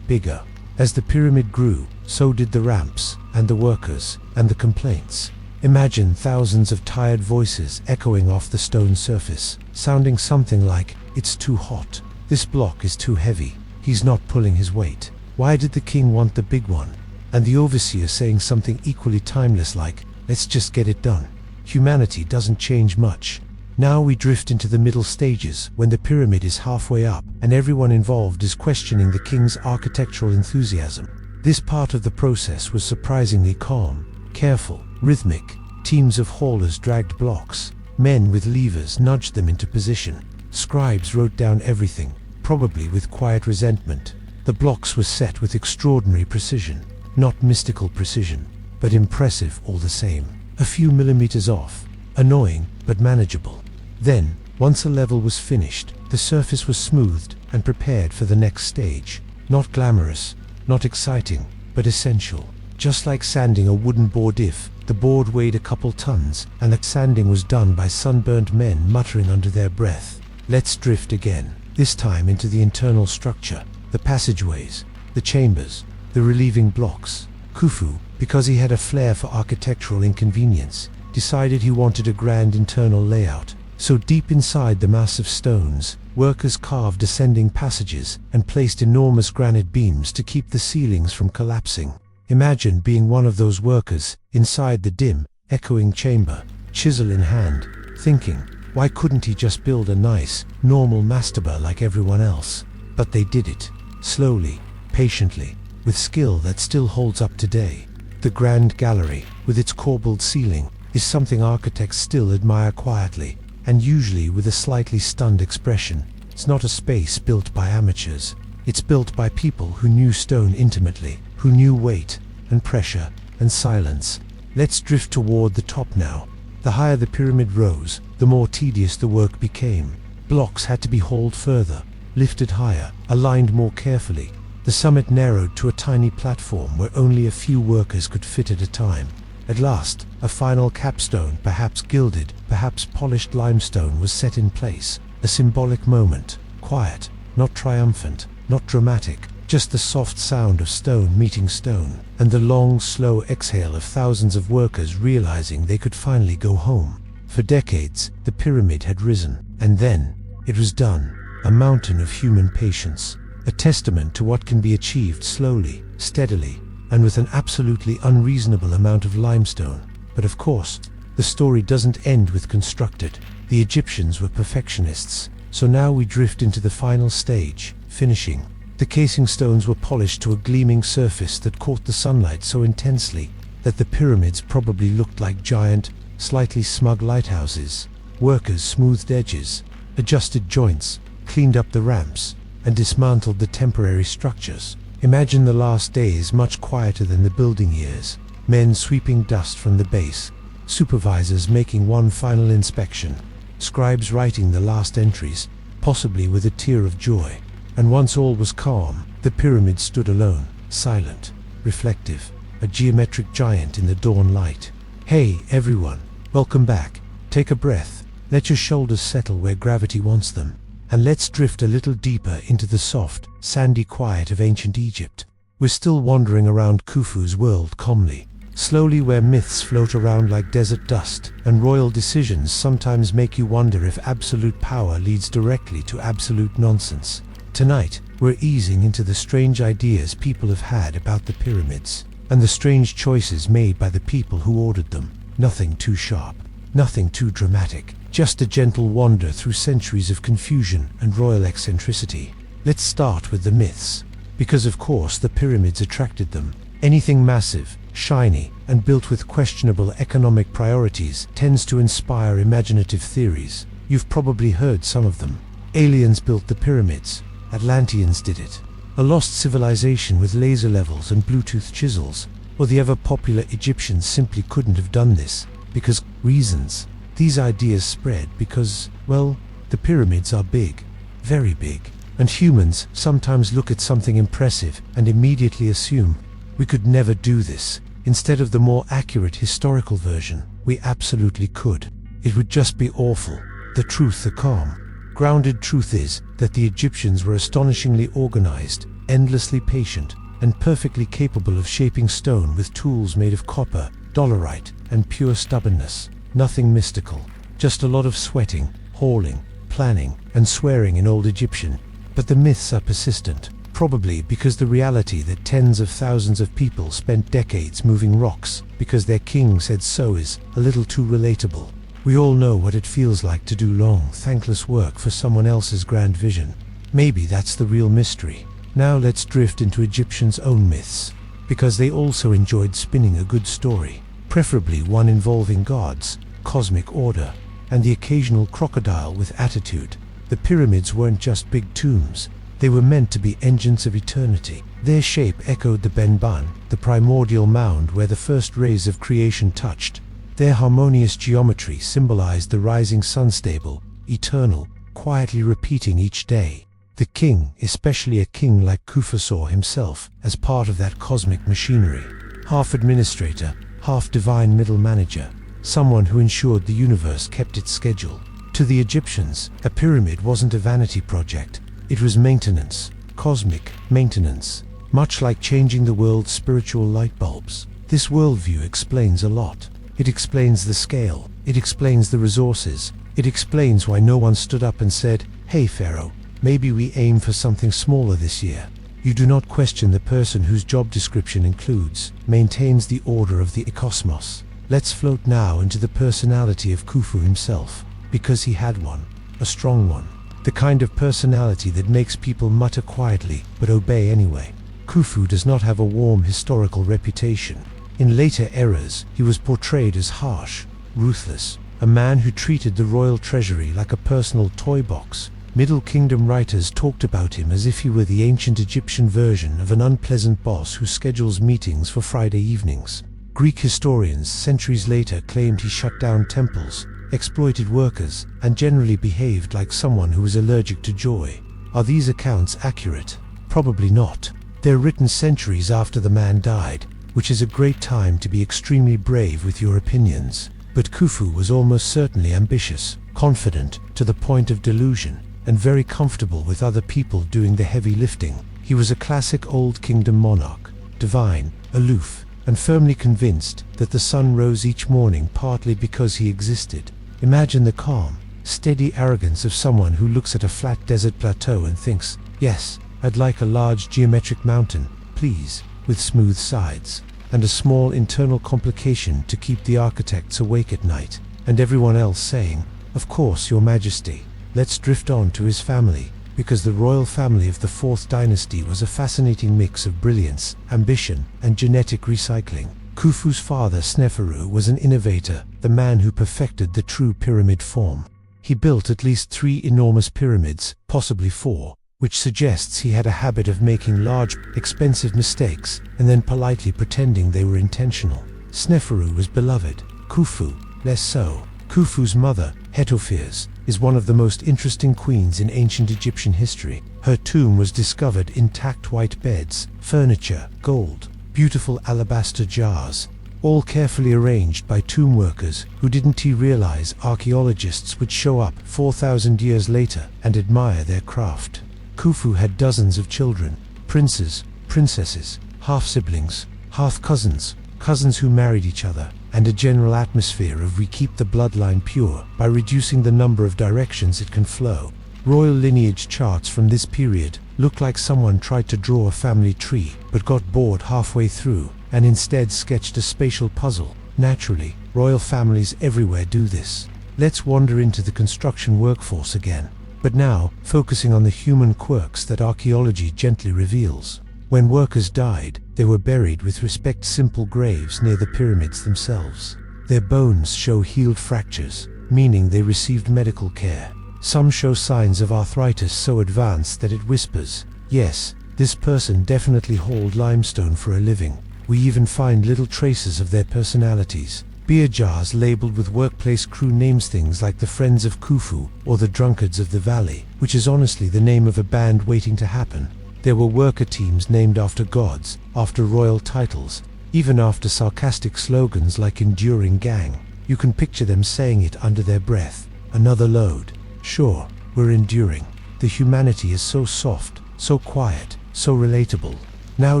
bigger. As the pyramid grew, so did the ramps, and the workers, and the complaints. Imagine thousands of tired voices echoing off the stone surface, sounding something like, "It's too hot. This block is too heavy. He's not pulling his weight. Why did the king want the big one?" And the overseer saying something equally timeless like, "Let's just get it done." Humanity doesn't change much. Now we drift into the middle stages, when the pyramid is halfway up, and everyone involved is questioning the king's architectural enthusiasm. This part of the process was surprisingly calm, careful, rhythmic. Teams of haulers dragged blocks. Men with levers nudged them into position. Scribes wrote down everything, probably with quiet resentment. The blocks were set with extraordinary precision. Not mystical precision, but impressive all the same. A few millimeters off. Annoying, but manageable. Then, once a level was finished, the surface was smoothed and prepared for the next stage. Not glamorous, not exciting, but essential. Just like sanding a wooden board. If the board weighed a couple tons, and the sanding was done by sunburnt men muttering under their breath. Let's drift again, this time into the internal structure, the passageways, the chambers, the relieving blocks. Khufu, because he had a flair for architectural inconvenience, decided he wanted a grand internal layout. So deep inside the mass of stones, workers carved descending passages and placed enormous granite beams to keep the ceilings from collapsing. Imagine being one of those workers, inside the dim, echoing chamber, chisel in hand, thinking, why couldn't he just build a nice, normal mastaba like everyone else? But they did it, slowly, patiently, with skill that still holds up today. The Grand Gallery, with its corbelled ceiling, is something architects still admire quietly, and usually with a slightly stunned expression. It's not a space built by amateurs. It's built by people who knew stone intimately, who knew weight, and pressure, and silence. Let's drift toward the top now. The higher the pyramid rose, the more tedious the work became. Blocks had to be hauled further, lifted higher, aligned more carefully. The summit narrowed to a tiny platform where only a few workers could fit at a time. At last, a final capstone, perhaps gilded, perhaps polished limestone, was set in place. A symbolic moment, quiet, not triumphant, not dramatic, just the soft sound of stone meeting stone, and the long, slow exhale of thousands of workers realizing they could finally go home. For decades, the pyramid had risen, and then, it was done. A mountain of human patience, a testament to what can be achieved slowly, steadily, and with an absolutely unreasonable amount of limestone. But of course, the story doesn't end with constructed. The Egyptians were perfectionists, so now we drift into the final stage, finishing. The casing stones were polished to a gleaming surface that caught the sunlight so intensely that the pyramids probably looked like giant, slightly smug lighthouses. Workers smoothed edges, adjusted joints, cleaned up the ramps, and dismantled the temporary structures. Imagine the last days much quieter than the building years. Men sweeping dust from the base, supervisors making one final inspection, scribes writing the last entries, possibly with a tear of joy. And once all was calm, the pyramid stood alone, silent, reflective, a geometric giant in the dawn light. Hey, everyone, welcome back. Take a breath, let your shoulders settle where gravity wants them, and let's drift a little deeper into the soft, sandy quiet of ancient Egypt. We're still wandering around Khufu's world calmly, slowly, where myths float around like desert dust, and royal decisions sometimes make you wonder if absolute power leads directly to absolute nonsense. Tonight, we're easing into the strange ideas people have had about the pyramids, and the strange choices made by the people who ordered them. Nothing too sharp, nothing too dramatic, just a gentle wander through centuries of confusion and royal eccentricity. Let's start with the myths, because of course the pyramids attracted them. Anything massive, shiny, and built with questionable economic priorities tends to inspire imaginative theories. You've probably heard some of them. Aliens built the pyramids. Atlanteans did it. A lost civilization with laser levels and Bluetooth chisels. Or the ever-popular Egyptians simply couldn't have done this because reasons. These ideas spread because, well, the pyramids are big, very big. And humans sometimes look at something impressive and immediately assume, we could never do this. Instead of the more accurate historical version, we absolutely could. It would just be awful. The truth, the calm, grounded truth is that the Egyptians were astonishingly organized, endlessly patient, and perfectly capable of shaping stone with tools made of copper, dolerite, and pure stubbornness. Nothing mystical, just a lot of sweating, hauling, planning, and swearing in Old Egyptian. But the myths are persistent, probably because the reality that tens of thousands of people spent decades moving rocks because their king said so is a little too relatable. We all know what it feels like to do long, thankless work for someone else's grand vision. Maybe that's the real mystery. Now let's drift into Egyptians' own myths, because they also enjoyed spinning a good story, preferably one involving gods, cosmic order, and the occasional crocodile with attitude. The pyramids weren't just big tombs, they were meant to be engines of eternity. Their shape echoed the Benban, the primordial mound where the first rays of creation touched. Their harmonious geometry symbolized the rising sun, stable, eternal, quietly repeating each day. The king, especially a king like Khufu, saw himself as part of that cosmic machinery. Half administrator, half divine middle manager, someone who ensured the universe kept its schedule. To the Egyptians, a pyramid wasn't a vanity project. It was maintenance, cosmic maintenance, much like changing the world's spiritual light bulbs. This worldview explains a lot. It explains the scale, it explains the resources, it explains why no one stood up and said, "Hey Pharaoh, maybe we aim for something smaller this year." You do not question the person whose job description includes, maintains the order of the cosmos. Let's float now into the personality of Khufu himself. Because he had one, a strong one, the kind of personality that makes people mutter quietly but obey anyway. Khufu does not have a warm historical reputation. In later eras, he was portrayed as harsh, ruthless, a man who treated the royal treasury like a personal toy box. Middle Kingdom writers talked about him as if he were the ancient Egyptian version of an unpleasant boss who schedules meetings for Friday evenings. Greek historians centuries later claimed he shut down temples, exploited workers, and generally behaved like someone who was allergic to joy. Are these accounts accurate? Probably not. They're written centuries after the man died, which is a great time to be extremely brave with your opinions. But Khufu was almost certainly ambitious, confident to the point of delusion, and very comfortable with other people doing the heavy lifting. He was a classic Old Kingdom monarch, divine, aloof, and firmly convinced that the sun rose each morning partly because he existed. Imagine the calm, steady arrogance of someone who looks at a flat desert plateau and thinks, "Yes, I'd like a large geometric mountain, please, with smooth sides," and a small internal complication to keep the architects awake at night, and everyone else saying, "Of course, Your Majesty." Let's drift on to his family, because the royal family of the 4th dynasty was a fascinating mix of brilliance, ambition, and genetic recycling. Khufu's father Sneferu was an innovator, the man who perfected the true pyramid form. He built at least 3 enormous pyramids, possibly 4, which suggests he had a habit of making large, expensive mistakes and then politely pretending they were intentional. Sneferu was beloved, Khufu less so. Khufu's mother, Hetopheres, is one of the most interesting queens in ancient Egyptian history. Her tomb was discovered intact, white beds, furniture, gold, beautiful alabaster jars, all carefully arranged by tomb workers who didn't realize archaeologists would show up 4,000 years later and admire their craft. Khufu had dozens of children, princes, princesses, half-siblings, half-cousins, cousins who married each other, and a general atmosphere of we keep the bloodline pure by reducing the number of directions it can flow. Royal lineage charts from this period look like someone tried to draw a family tree but got bored halfway through and instead sketched a spatial puzzle. Naturally, royal families everywhere do this. Let's wander into the construction workforce again, but now focusing on the human quirks that archaeology gently reveals. When workers died, They were buried with simple graves near the pyramids themselves. Their bones show healed fractures, meaning they received medical care. Some show signs of arthritis so advanced that it whispers, yes, this person definitely hauled limestone for a living. We even find little traces of their personalities. Beer jars labeled with workplace crew names, things like the Friends of Khufu or the Drunkards of the Valley, which is honestly the name of a band waiting to happen. There were worker teams named after gods, after royal titles, even after sarcastic slogans like Enduring Gang. You can picture them saying it under their breath. Another load. Sure, we're enduring. The humanity is so soft, so quiet, so relatable. Now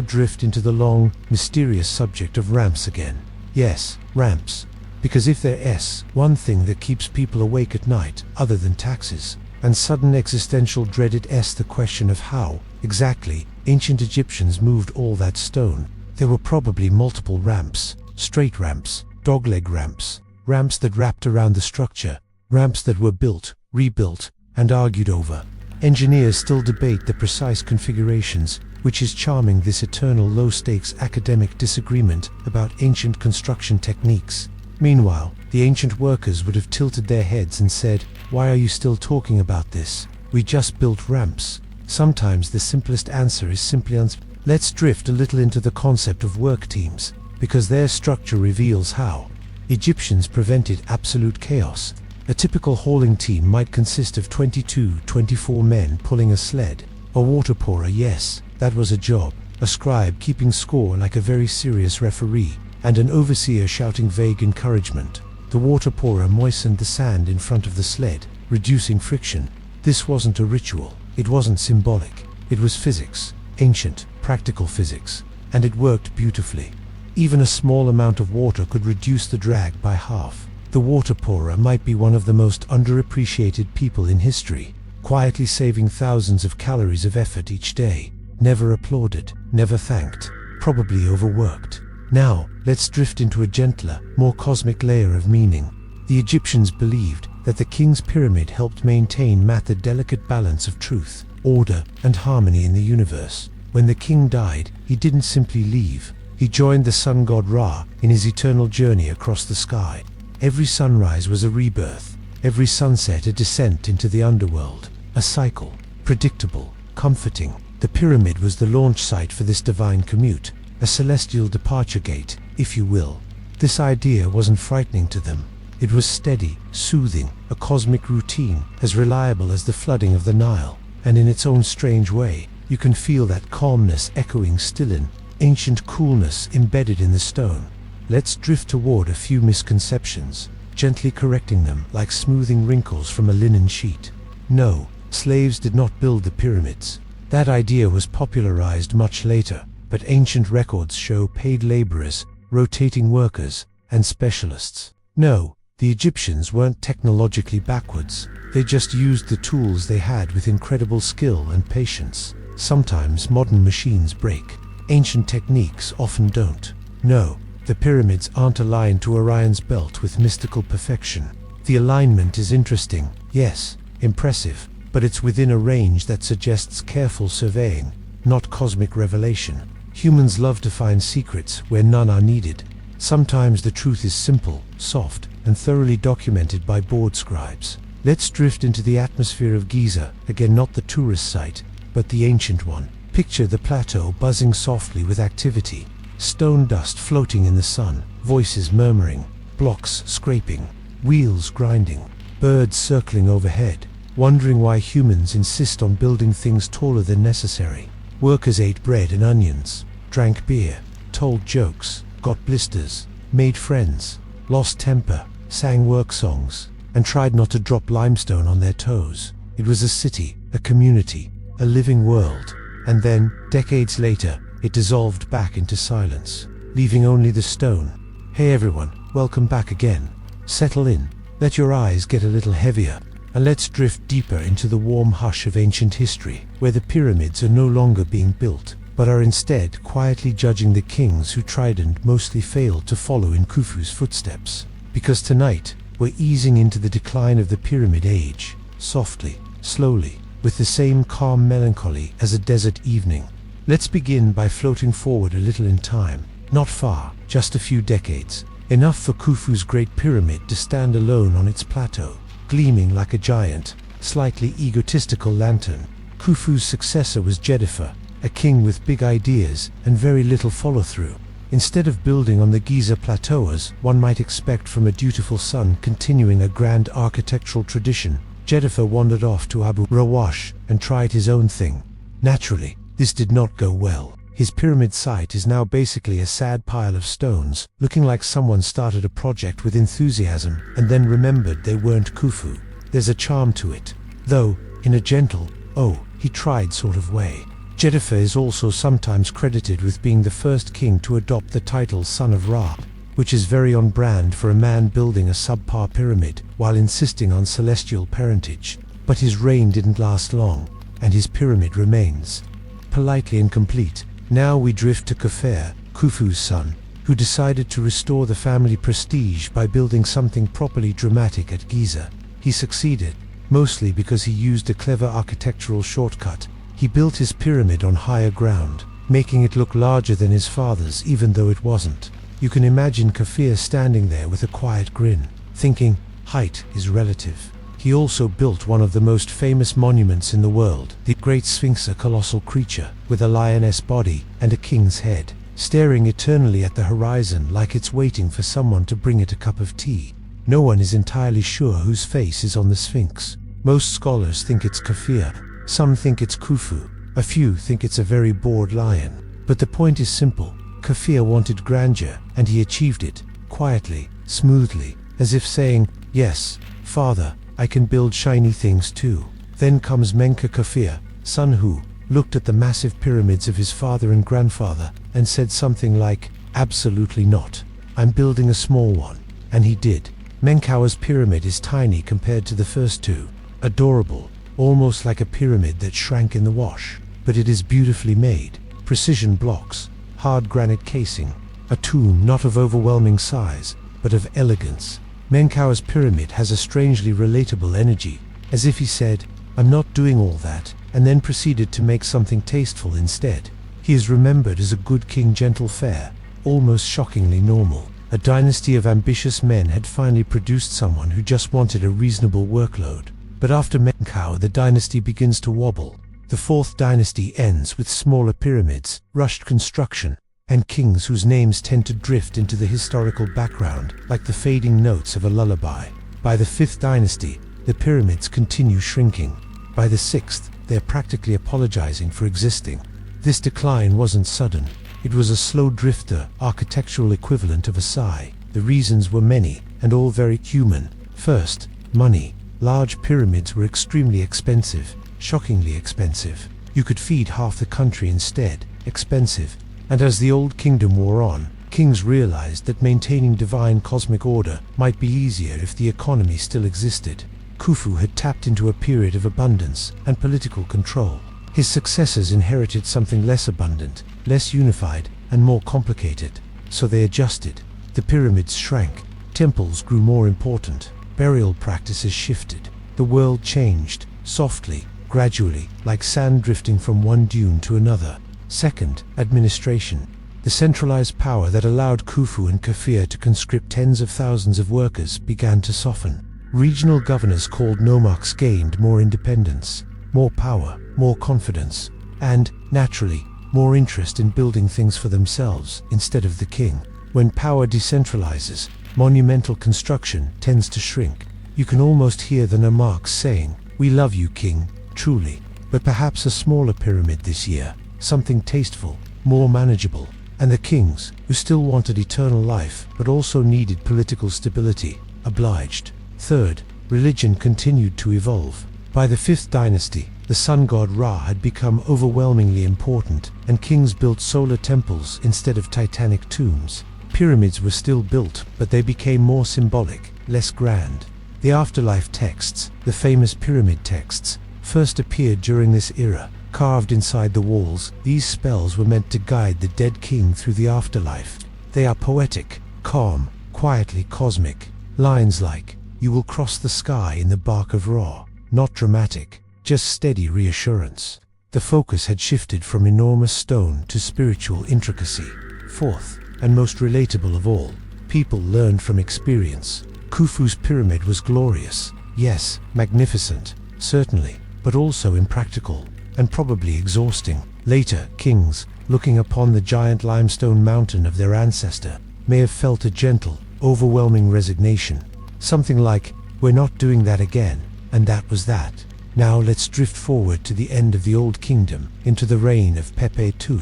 drift into the long, mysterious subject of ramps again. Yes, ramps. Because if there's one thing that keeps people awake at night, other than taxes, and sudden existential dread, it's the question of how, exactly, ancient Egyptians moved all that stone. There were probably multiple ramps, straight ramps, dogleg ramps, ramps that wrapped around the structure, ramps that were built, rebuilt, and argued over. Engineers still debate the precise configurations, which is charming, this eternal low-stakes academic disagreement about ancient construction techniques. Meanwhile, the ancient workers would have tilted their heads and said, "Why are you still talking about this? We just built ramps." Sometimes the simplest answer is simply Let's drift a little into the concept of work teams, because their structure reveals how Egyptians prevented absolute chaos. A typical hauling team might consist of 22-24 men pulling a sled. A water pourer, yes, that was a job. A scribe keeping score like a very serious referee. And an overseer shouting vague encouragement. The water pourer moistened the sand in front of the sled, reducing friction. This wasn't a ritual. It wasn't symbolic. It was physics. Ancient, practical physics. And it worked beautifully. Even a small amount of water could reduce the drag by half. The water pourer might be one of the most underappreciated people in history, quietly saving thousands of calories of effort each day. Never applauded, never thanked, probably overworked. Now, let's drift into a gentler, more cosmic layer of meaning. The Egyptians believed that the king's pyramid helped maintain the delicate balance of truth, order, and harmony in the universe. When the king died, he didn't simply leave. He joined the sun god Ra in his eternal journey across the sky. Every sunrise was a rebirth, every sunset a descent into the underworld. A cycle, predictable, comforting. The pyramid was the launch site for this divine commute, a celestial departure gate, if you will. This idea wasn't frightening to them. It was steady, soothing, a cosmic routine, as reliable as the flooding of the Nile. And in its own strange way, you can feel that calmness echoing still in ancient coolness embedded in the stone. Let's drift toward a few misconceptions, gently correcting them like smoothing wrinkles from a linen sheet. No, slaves did not build the pyramids. That idea was popularized much later, but ancient records show paid laborers, rotating workers, and specialists. No, the Egyptians weren't technologically backwards. They just used the tools they had with incredible skill and patience. Sometimes modern machines break. Ancient techniques often don't. No, the pyramids aren't aligned to Orion's belt with mystical perfection. The alignment is interesting, yes, impressive, but it's within a range that suggests careful surveying, not cosmic revelation. Humans love to find secrets where none are needed. Sometimes the truth is simple, soft, and thoroughly documented by bored scribes. Let's drift into the atmosphere of Giza, again not the tourist site, but the ancient one. Picture the plateau buzzing softly with activity. Stone dust floating in the sun, voices murmuring, blocks scraping, wheels grinding, birds circling overhead, wondering why humans insist on building things taller than necessary. Workers ate bread and onions, drank beer, told jokes, got blisters, made friends, lost temper, sang work songs, and tried not to drop limestone on their toes. It was a city, a community, a living world. And then, decades later, it dissolved back into silence, leaving only the stone. Hey everyone, welcome back again. Settle in, let your eyes get a little heavier, and let's drift deeper into the warm hush of ancient history, where the pyramids are no longer being built, but are instead quietly judging the kings who tried and mostly failed to follow in Khufu's footsteps. Because tonight, we're easing into the decline of the pyramid age, softly, slowly, with the same calm melancholy as a desert evening. Let's begin by floating forward a little in time. Not far, just a few decades. Enough for Khufu's Great Pyramid to stand alone on its plateau, gleaming like a giant, slightly egotistical lantern. Khufu's successor was Jeddifer, a king with big ideas and very little follow-through. Instead of building on the Giza plateau as one might expect from a dutiful son continuing a grand architectural tradition, Jeddifer wandered off to Abu Rawash and tried his own thing. Naturally, this did not go well. His pyramid site is now basically a sad pile of stones, looking like someone started a project with enthusiasm and then remembered they weren't Khufu. There's a charm to it, though, in a gentle, oh, he tried sort of way. Jeddifer is also sometimes credited with being the first king to adopt the title Son of Ra, which is very on brand for a man building a subpar pyramid while insisting on celestial parentage. But his reign didn't last long, and his pyramid remains politely incomplete. Now we drift to Khufu, Khufu's son, who decided to restore the family prestige by building something properly dramatic at Giza. He succeeded, mostly because he used a clever architectural shortcut. He built his pyramid on higher ground, making it look larger than his father's even though it wasn't. You can imagine Khufu standing there with a quiet grin, thinking, height is relative. He also built one of the most famous monuments in the world, the Great Sphinx, a colossal creature with a lioness body and a king's head, staring eternally at the horizon like it's waiting for someone to bring it a cup of tea. No one is entirely sure whose face is on the Sphinx. Most scholars think it's Khufu, some think it's Khufu, a few think it's a very bored lion. But the point is simple. Khufu wanted grandeur, and he achieved it, quietly, smoothly, as if saying, yes, father, I can build shiny things too. Then comes Menka Khufu, son who looked at the massive pyramids of his father and grandfather and said something like, absolutely not. I'm building a small one. And he did. Menkawa's pyramid is tiny compared to the first two. Adorable, almost like a pyramid that shrank in the wash. But it is beautifully made. Precision blocks, hard granite casing, a tomb not of overwhelming size, but of elegance. Menkawa's pyramid has a strangely relatable energy, as if he said, I'm not doing all that, and then proceeded to make something tasteful instead. He is remembered as a good king, gentle, fair, almost shockingly normal. A dynasty of ambitious men had finally produced someone who just wanted a reasonable workload. But after Menkawa, the dynasty begins to wobble. The fourth dynasty ends with smaller pyramids, rushed construction, and kings whose names tend to drift into the historical background like the fading notes of a lullaby. By the fifth dynasty, the pyramids continue shrinking. By the sixth, they're practically apologizing for existing. This decline wasn't sudden. It was a slow drifter, architectural equivalent of a sigh. The reasons were many, and all very human. First, money. Large pyramids were extremely expensive, shockingly expensive. You could feed half the country instead. Expensive. And as the old kingdom wore on, kings realized that maintaining divine cosmic order might be easier if the economy still existed. Khufu had tapped into a period of abundance and political control. His successors inherited something less abundant, less unified, and more complicated. So they adjusted. The pyramids shrank. Temples grew more important. Burial practices shifted. The world changed, softly, gradually, like sand drifting from one dune to another. Second, administration. The centralized power that allowed Khufu and Khufu to conscript tens of thousands of workers began to soften. Regional governors called nomarchs gained more independence, more power, more confidence, and, naturally, more interest in building things for themselves instead of the king. When power decentralizes, monumental construction tends to shrink. You can almost hear the nomarchs saying, "We love you, king, truly, but perhaps a smaller pyramid this year, something tasteful, more manageable." And the kings, who still wanted eternal life but also needed political stability, obliged. Third, religion continued to evolve. By the fifth dynasty, the sun god Ra had become overwhelmingly important, and kings built solar temples instead of titanic tombs. Pyramids were still built, but they became more symbolic, less grand. The afterlife texts, the famous pyramid texts, first appeared during this era. Carved inside the walls, these spells were meant to guide the dead king through the afterlife. They are poetic, calm, quietly cosmic. Lines like, "You will cross the sky in the bark of Ra." Not dramatic, just steady reassurance. The focus had shifted from enormous stone to spiritual intricacy. Fourth, and most relatable of all, people learned from experience. Khufu's pyramid was glorious. Yes, magnificent, certainly, but also impractical, and probably exhausting. Later, kings, looking upon the giant limestone mountain of their ancestor, may have felt a gentle, overwhelming resignation. Something like, "We're not doing that again," and that was that. Now let's drift forward to the end of the Old Kingdom, into the reign of Pepe II,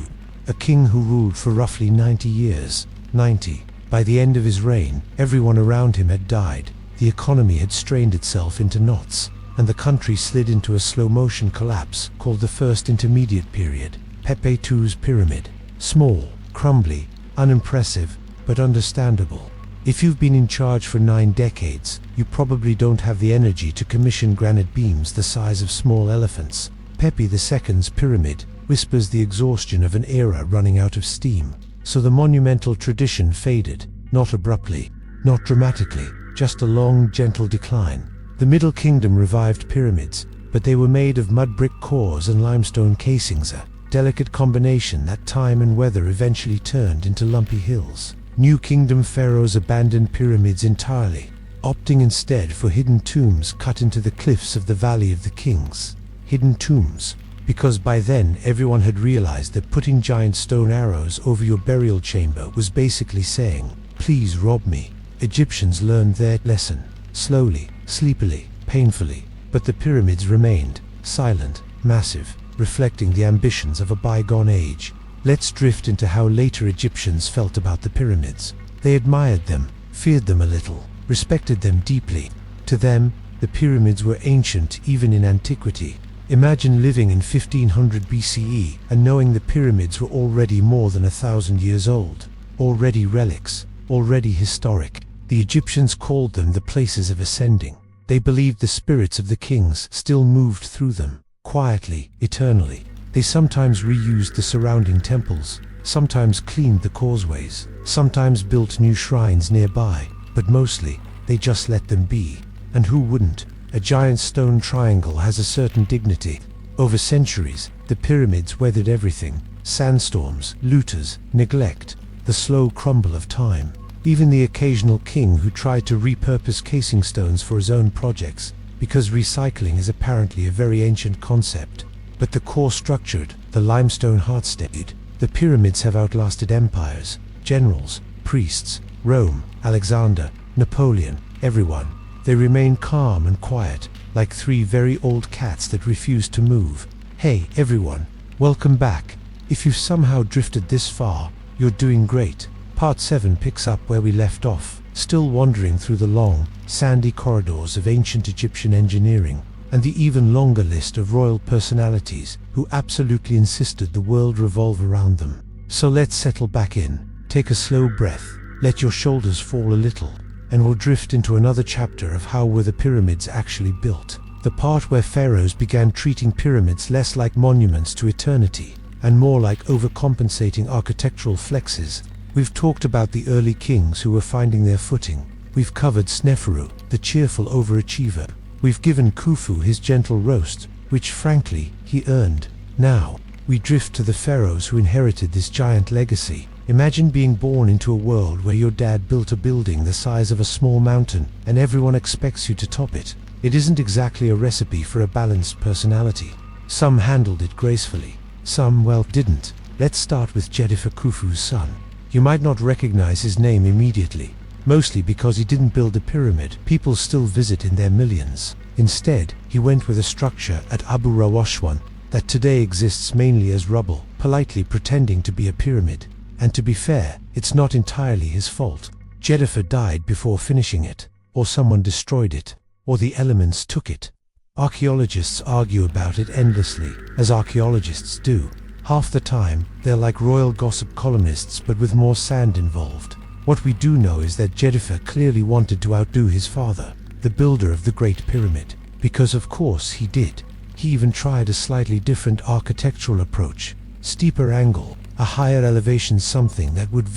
a king who ruled for roughly 90 years. 90. By the end of his reign, everyone around him had died, the economy had strained itself into knots, and the country slid into a slow-motion collapse called the First Intermediate Period. Pepe II's pyramid. Small, crumbly, unimpressive, but understandable. If you've been in charge for 9 decades, you probably don't have the energy to commission granite beams the size of small elephants. Pepe II's pyramid whispers the exhaustion of an era running out of steam. So the monumental tradition faded, not abruptly, not dramatically, just a long, gentle decline. The Middle Kingdom revived pyramids, but they were made of mud brick cores and limestone casings, a delicate combination that time and weather eventually turned into lumpy hills. New Kingdom pharaohs abandoned pyramids entirely, opting instead for hidden tombs cut into the cliffs of the Valley of the Kings. Hidden tombs, because by then everyone had realized that putting giant stone arrows over your burial chamber was basically saying, "Please rob me." Egyptians learned their lesson, slowly, sleepily, painfully, but the pyramids remained, silent, massive, reflecting the ambitions of a bygone age. Let's drift into how later Egyptians felt about the pyramids. They admired them, feared them a little, respected them deeply. To them, the pyramids were ancient even in antiquity. Imagine living in 1500 BCE and knowing the pyramids were already more than 1,000 years old, already relics, already historic. The Egyptians called them the places of ascending. They believed the spirits of the kings still moved through them, quietly, eternally. They sometimes reused the surrounding temples, sometimes cleaned the causeways, sometimes built new shrines nearby, but mostly, they just let them be. And who wouldn't? A giant stone triangle has a certain dignity. Over centuries, the pyramids weathered everything: sandstorms, looters, neglect, the slow crumble of time. Even the occasional king who tried to repurpose casing stones for his own projects, because recycling is apparently a very ancient concept. But the core structured, the limestone heart stayed. The pyramids have outlasted empires, generals, priests, Rome, Alexander, Napoleon, everyone. They remain calm and quiet, like 3 very old cats that refuse to move. Hey everyone, welcome back. If you've somehow drifted this far, you're doing great. Part 7 picks up where we left off, still wandering through the long, sandy corridors of ancient Egyptian engineering, and the even longer list of royal personalities who absolutely insisted the world revolve around them. So let's settle back in, take a slow breath, let your shoulders fall a little, and we'll drift into another chapter of how were the pyramids actually built. The part where pharaohs began treating pyramids less like monuments to eternity, and more like overcompensating architectural flexes. We've talked about the early kings who were finding their footing. We've covered Sneferu, the cheerful overachiever. We've given Khufu his gentle roast, which frankly, he earned. Now, we drift to the pharaohs who inherited this giant legacy. Imagine being born into a world where your dad built a building the size of a small mountain, and everyone expects you to top it. It isn't exactly a recipe for a balanced personality. Some handled it gracefully, some, well, didn't. Let's start with Jedifer Khufu's son. You might not recognize his name immediately, mostly because he didn't build a pyramid people still visit in their millions. Instead, he went with a structure at Abu Rawashwan that today exists mainly as rubble, politely pretending to be a pyramid. And to be fair, it's not entirely his fault. Jedifer died before finishing it, or someone destroyed it, or the elements took it. Archaeologists argue about it endlessly, as archaeologists do. Half the time, they're like royal gossip columnists but with more sand involved. What we do know is that Jedifer clearly wanted to outdo his father, the builder of the Great Pyramid, because of course he did. He even tried a slightly different architectural approach, steeper angle, a higher elevation, something that would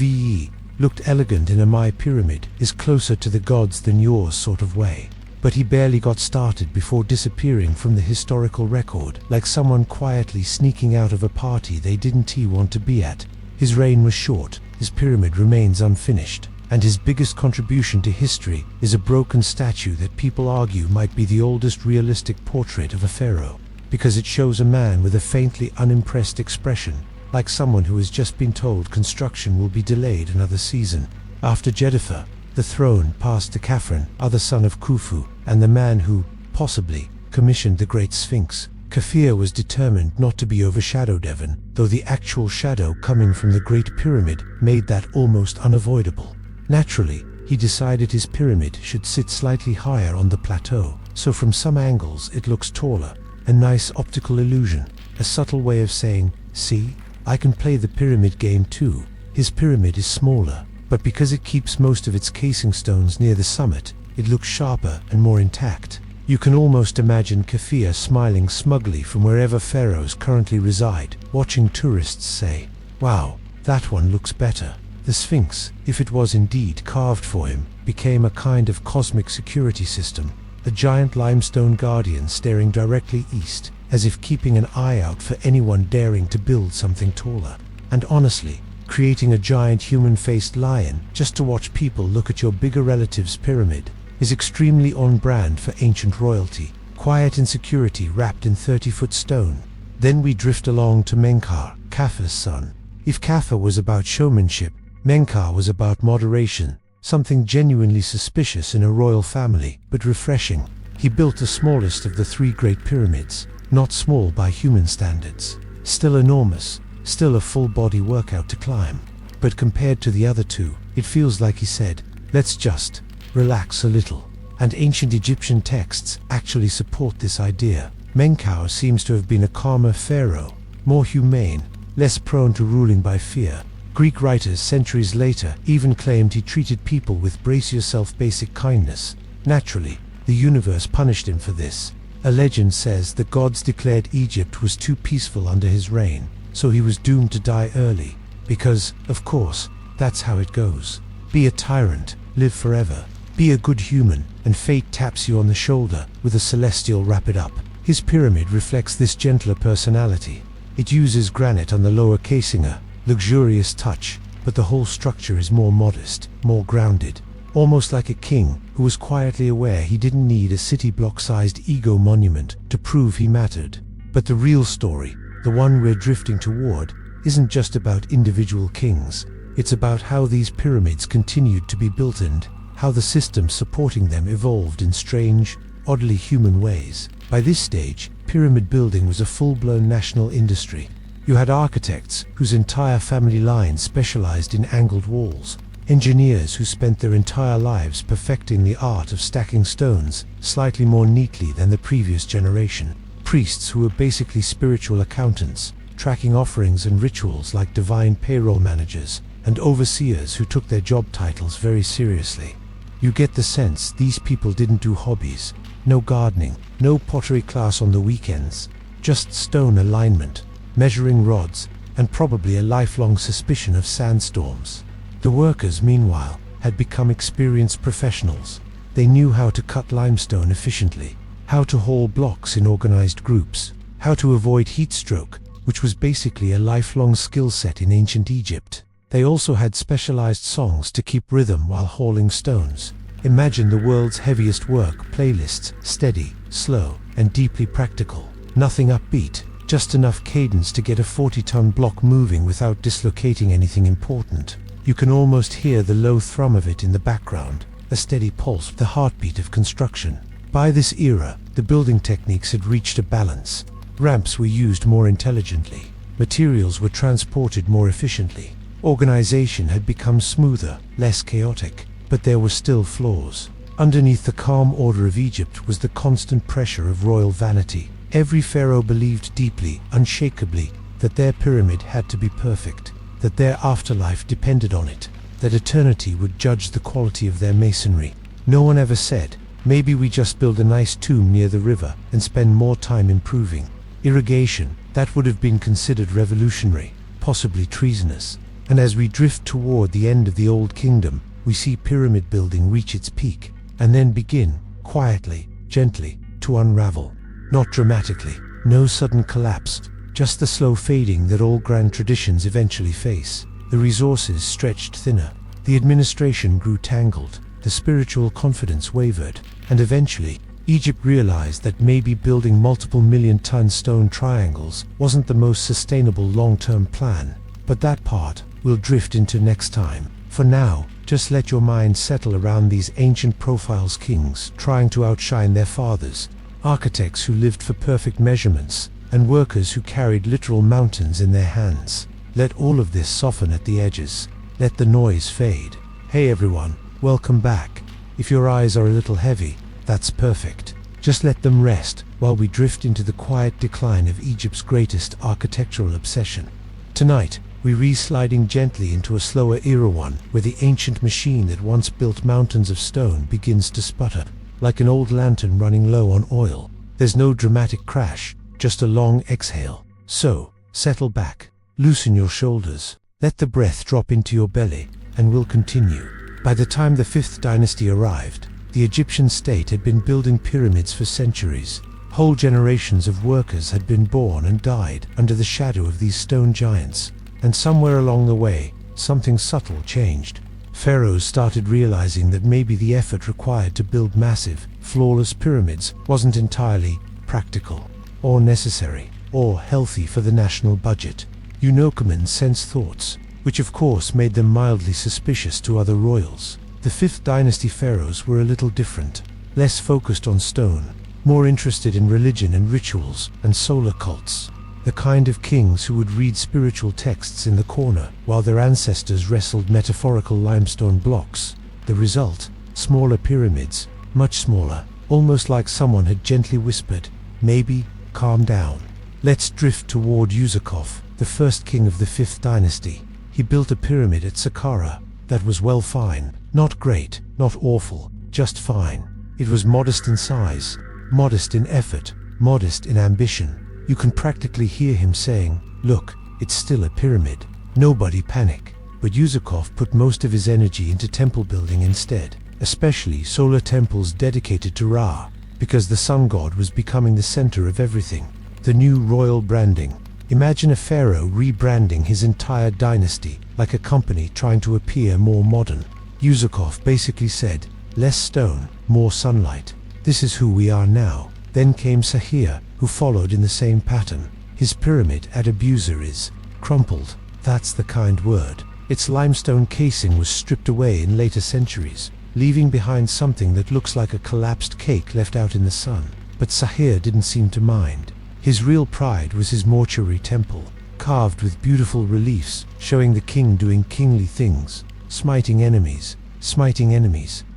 looked elegant in a my pyramid is closer to the gods than yours sort of way. But he barely got started before disappearing from the historical record, like someone quietly sneaking out of a party they didn't want to be at. His reign was short, his pyramid remains unfinished, and his biggest contribution to history is a broken statue that people argue might be the oldest realistic portrait of a pharaoh, because it shows a man with a faintly unimpressed expression, like someone who has just been told construction will be delayed another season. After Jeddah, the throne passed to Khafren, other son of Khufu, and the man who, possibly, commissioned the Great Sphinx. Khafre was determined not to be overshadowed even, though the actual shadow coming from the Great Pyramid made that almost unavoidable. Naturally, he decided his pyramid should sit slightly higher on the plateau, so from some angles it looks taller. A nice optical illusion, a subtle way of saying, see, I can play the pyramid game too. His pyramid is smaller, but because it keeps most of its casing stones near the summit, it looks sharper and more intact. You can almost imagine Khafre smiling smugly from wherever pharaohs currently reside, watching tourists say, wow, that one looks better. The Sphinx, if it was indeed carved for him, became a kind of cosmic security system, a giant limestone guardian staring directly east, as if keeping an eye out for anyone daring to build something taller. And honestly, creating a giant human-faced lion just to watch people look at your bigger relative's pyramid is extremely on brand for ancient royalty, quiet insecurity wrapped in 30-foot stone. Then we drift along to Menkaure, Khafre's son. If Khafre was about showmanship, Menkaure was about moderation, something genuinely suspicious in a royal family, but refreshing. He built the smallest of the three great pyramids, not small by human standards, still enormous, still a full-body workout to climb. But compared to the other two, it feels like he said, let's just relax a little. And ancient Egyptian texts actually support this idea. Menkaure seems to have been a calmer pharaoh, more humane, less prone to ruling by fear. Greek writers centuries later even claimed he treated people with brace-yourself basic kindness. Naturally, the universe punished him for this. A legend says the gods declared Egypt was too peaceful under his reign, so he was doomed to die early, because, of course, that's how it goes. Be a tyrant, live forever. Be a good human, and fate taps you on the shoulder with a celestial wrap it up. His pyramid reflects this gentler personality. It uses granite on the lower casing, a luxurious touch, but the whole structure is more modest, more grounded. Almost like a king who was quietly aware he didn't need a city-block-sized ego monument to prove he mattered. But the real story, the one we're drifting toward, isn't just about individual kings. It's about how these pyramids continued to be built and how the systems supporting them evolved in strange, oddly human ways. By this stage, pyramid building was a full-blown national industry. You had architects whose entire family line specialized in angled walls, engineers who spent their entire lives perfecting the art of stacking stones slightly more neatly than the previous generation, priests who were basically spiritual accountants, tracking offerings and rituals like divine payroll managers, and overseers who took their job titles very seriously. You get the sense these people didn't do hobbies, no gardening, no pottery class on the weekends, just stone alignment, measuring rods, and probably a lifelong suspicion of sandstorms. The workers, meanwhile, had become experienced professionals. They knew how to cut limestone efficiently, how to haul blocks in organized groups, how to avoid heat stroke, which was basically a lifelong skill set in ancient Egypt. They also had specialized songs to keep rhythm while hauling stones. Imagine the world's heaviest work playlists, steady, slow, and deeply practical. Nothing upbeat, just enough cadence to get a 40-ton block moving without dislocating anything important. You can almost hear the low thrum of it in the background, a steady pulse, the heartbeat of construction. By this era, the building techniques had reached a balance. Ramps were used more intelligently. Materials were transported more efficiently. Organization had become smoother, less chaotic, but there were still flaws. Underneath the calm order of Egypt was the constant pressure of royal vanity. Every pharaoh believed deeply, unshakably, that their pyramid had to be perfect, that their afterlife depended on it, that eternity would judge the quality of their masonry. No one ever said, maybe we just build a nice tomb near the river and spend more time improving irrigation. That would have been considered revolutionary, possibly treasonous. And as we drift toward the end of the Old Kingdom, we see pyramid building reach its peak, and then begin, quietly, gently, to unravel. Not dramatically, no sudden collapse, just the slow fading that all grand traditions eventually face. The resources stretched thinner, the administration grew tangled, the spiritual confidence wavered, and eventually, Egypt realized that maybe building multiple million-ton stone triangles wasn't the most sustainable long-term plan. But that part we'll drift into next time. For now, just let your mind settle around these ancient profiles, kings trying to outshine their fathers, architects who lived for perfect measurements, and workers who carried literal mountains in their hands. Let all of this soften at the edges. Let the noise fade. Hey everyone, welcome back. If your eyes are a little heavy, that's perfect. Just let them rest while we drift into the quiet decline of Egypt's greatest architectural obsession. Tonight, we re-sliding gently into a slower era, one where the ancient machine that once built mountains of stone begins to sputter, like an old lantern running low on oil. There's no dramatic crash, just a long exhale. So, settle back, loosen your shoulders, let the breath drop into your belly, and we'll continue. By the time the 5th dynasty arrived, the Egyptian state had been building pyramids for centuries. Whole generations of workers had been born and died under the shadow of these stone giants. And somewhere along the way, something subtle changed. Pharaohs started realizing that maybe the effort required to build massive, flawless pyramids wasn't entirely practical, or necessary, or healthy for the national budget. Eunochemans sensed thoughts, which of course made them mildly suspicious to other royals. The 5th dynasty pharaohs were a little different, less focused on stone, more interested in religion and rituals and solar cults. The kind of kings who would read spiritual texts in the corner while their ancestors wrestled metaphorical limestone blocks. The result? Smaller pyramids, much smaller, almost like someone had gently whispered, maybe, calm down. Let's drift toward Userkov, the first king of the 5th dynasty. He built a pyramid at Saqqara that was well, fine, not great, not awful, just fine. It was modest in size, modest in effort, modest in ambition. You can practically hear him saying, "Look, it's still a pyramid. Nobody panic." But Userkov put most of his energy into temple building instead, especially solar temples dedicated to Ra, because the sun god was becoming the center of everything. The new royal branding. Imagine a pharaoh rebranding his entire dynasty, like a company trying to appear more modern. Userkov basically said, less stone, more sunlight. This is who we are now. Then came Sahir, who followed in the same pattern. His pyramid at Abuser is crumpled. That's the kind word. Its limestone casing was stripped away in later centuries, leaving behind something that looks like a collapsed cake left out in the sun. But Sahir didn't seem to mind. His real pride was his mortuary temple, carved with beautiful reliefs showing the king doing kingly things, smiting enemies,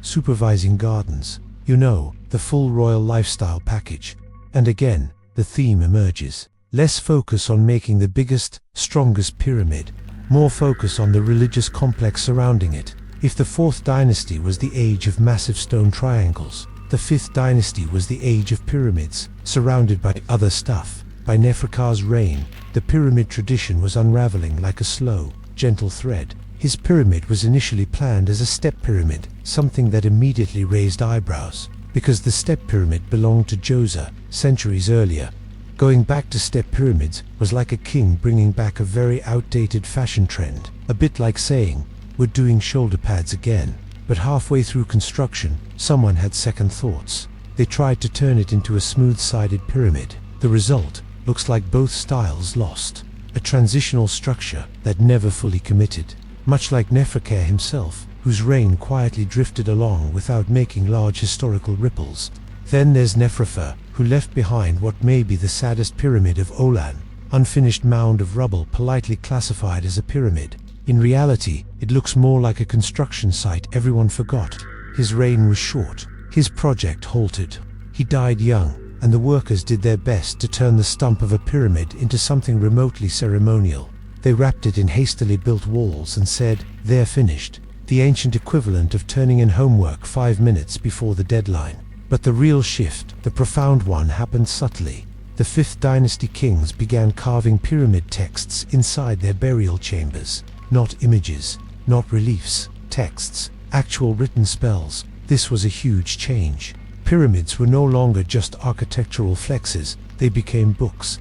supervising gardens. You know, the full royal lifestyle package. And again, the theme emerges. Less focus on making the biggest, strongest pyramid, more focus on the religious complex surrounding it. If the 4th dynasty was the age of massive stone triangles, the 5th dynasty was the age of pyramids, surrounded by other stuff. By Neferkar's reign, the pyramid tradition was unraveling like a slow, gentle thread. His pyramid was initially planned as a step pyramid, something that immediately raised eyebrows, because the step pyramid belonged to Djoser, centuries earlier. Going back to step pyramids was like a king bringing back a very outdated fashion trend, a bit like saying, we're doing shoulder pads again. But halfway through construction, someone had second thoughts. They tried to turn it into a smooth-sided pyramid. The result looks like both styles lost. A transitional structure that never fully committed. Much like Neferkare himself, whose reign quietly drifted along without making large historical ripples. Then there's Neferfer, who left behind what may be the saddest pyramid of Olan, unfinished mound of rubble politely classified as a pyramid. In reality, it looks more like a construction site everyone forgot. His reign was short, his project halted. He died young, and the workers did their best to turn the stump of a pyramid into something remotely ceremonial. They wrapped it in hastily built walls and said, they're finished, the ancient equivalent of turning in homework 5 minutes before the deadline. But the real shift, the profound one, happened subtly. The 5th dynasty kings began carving pyramid texts inside their burial chambers. Not images, not reliefs, texts, actual written spells. This was a huge change. Pyramids were no longer just architectural flexes, they became books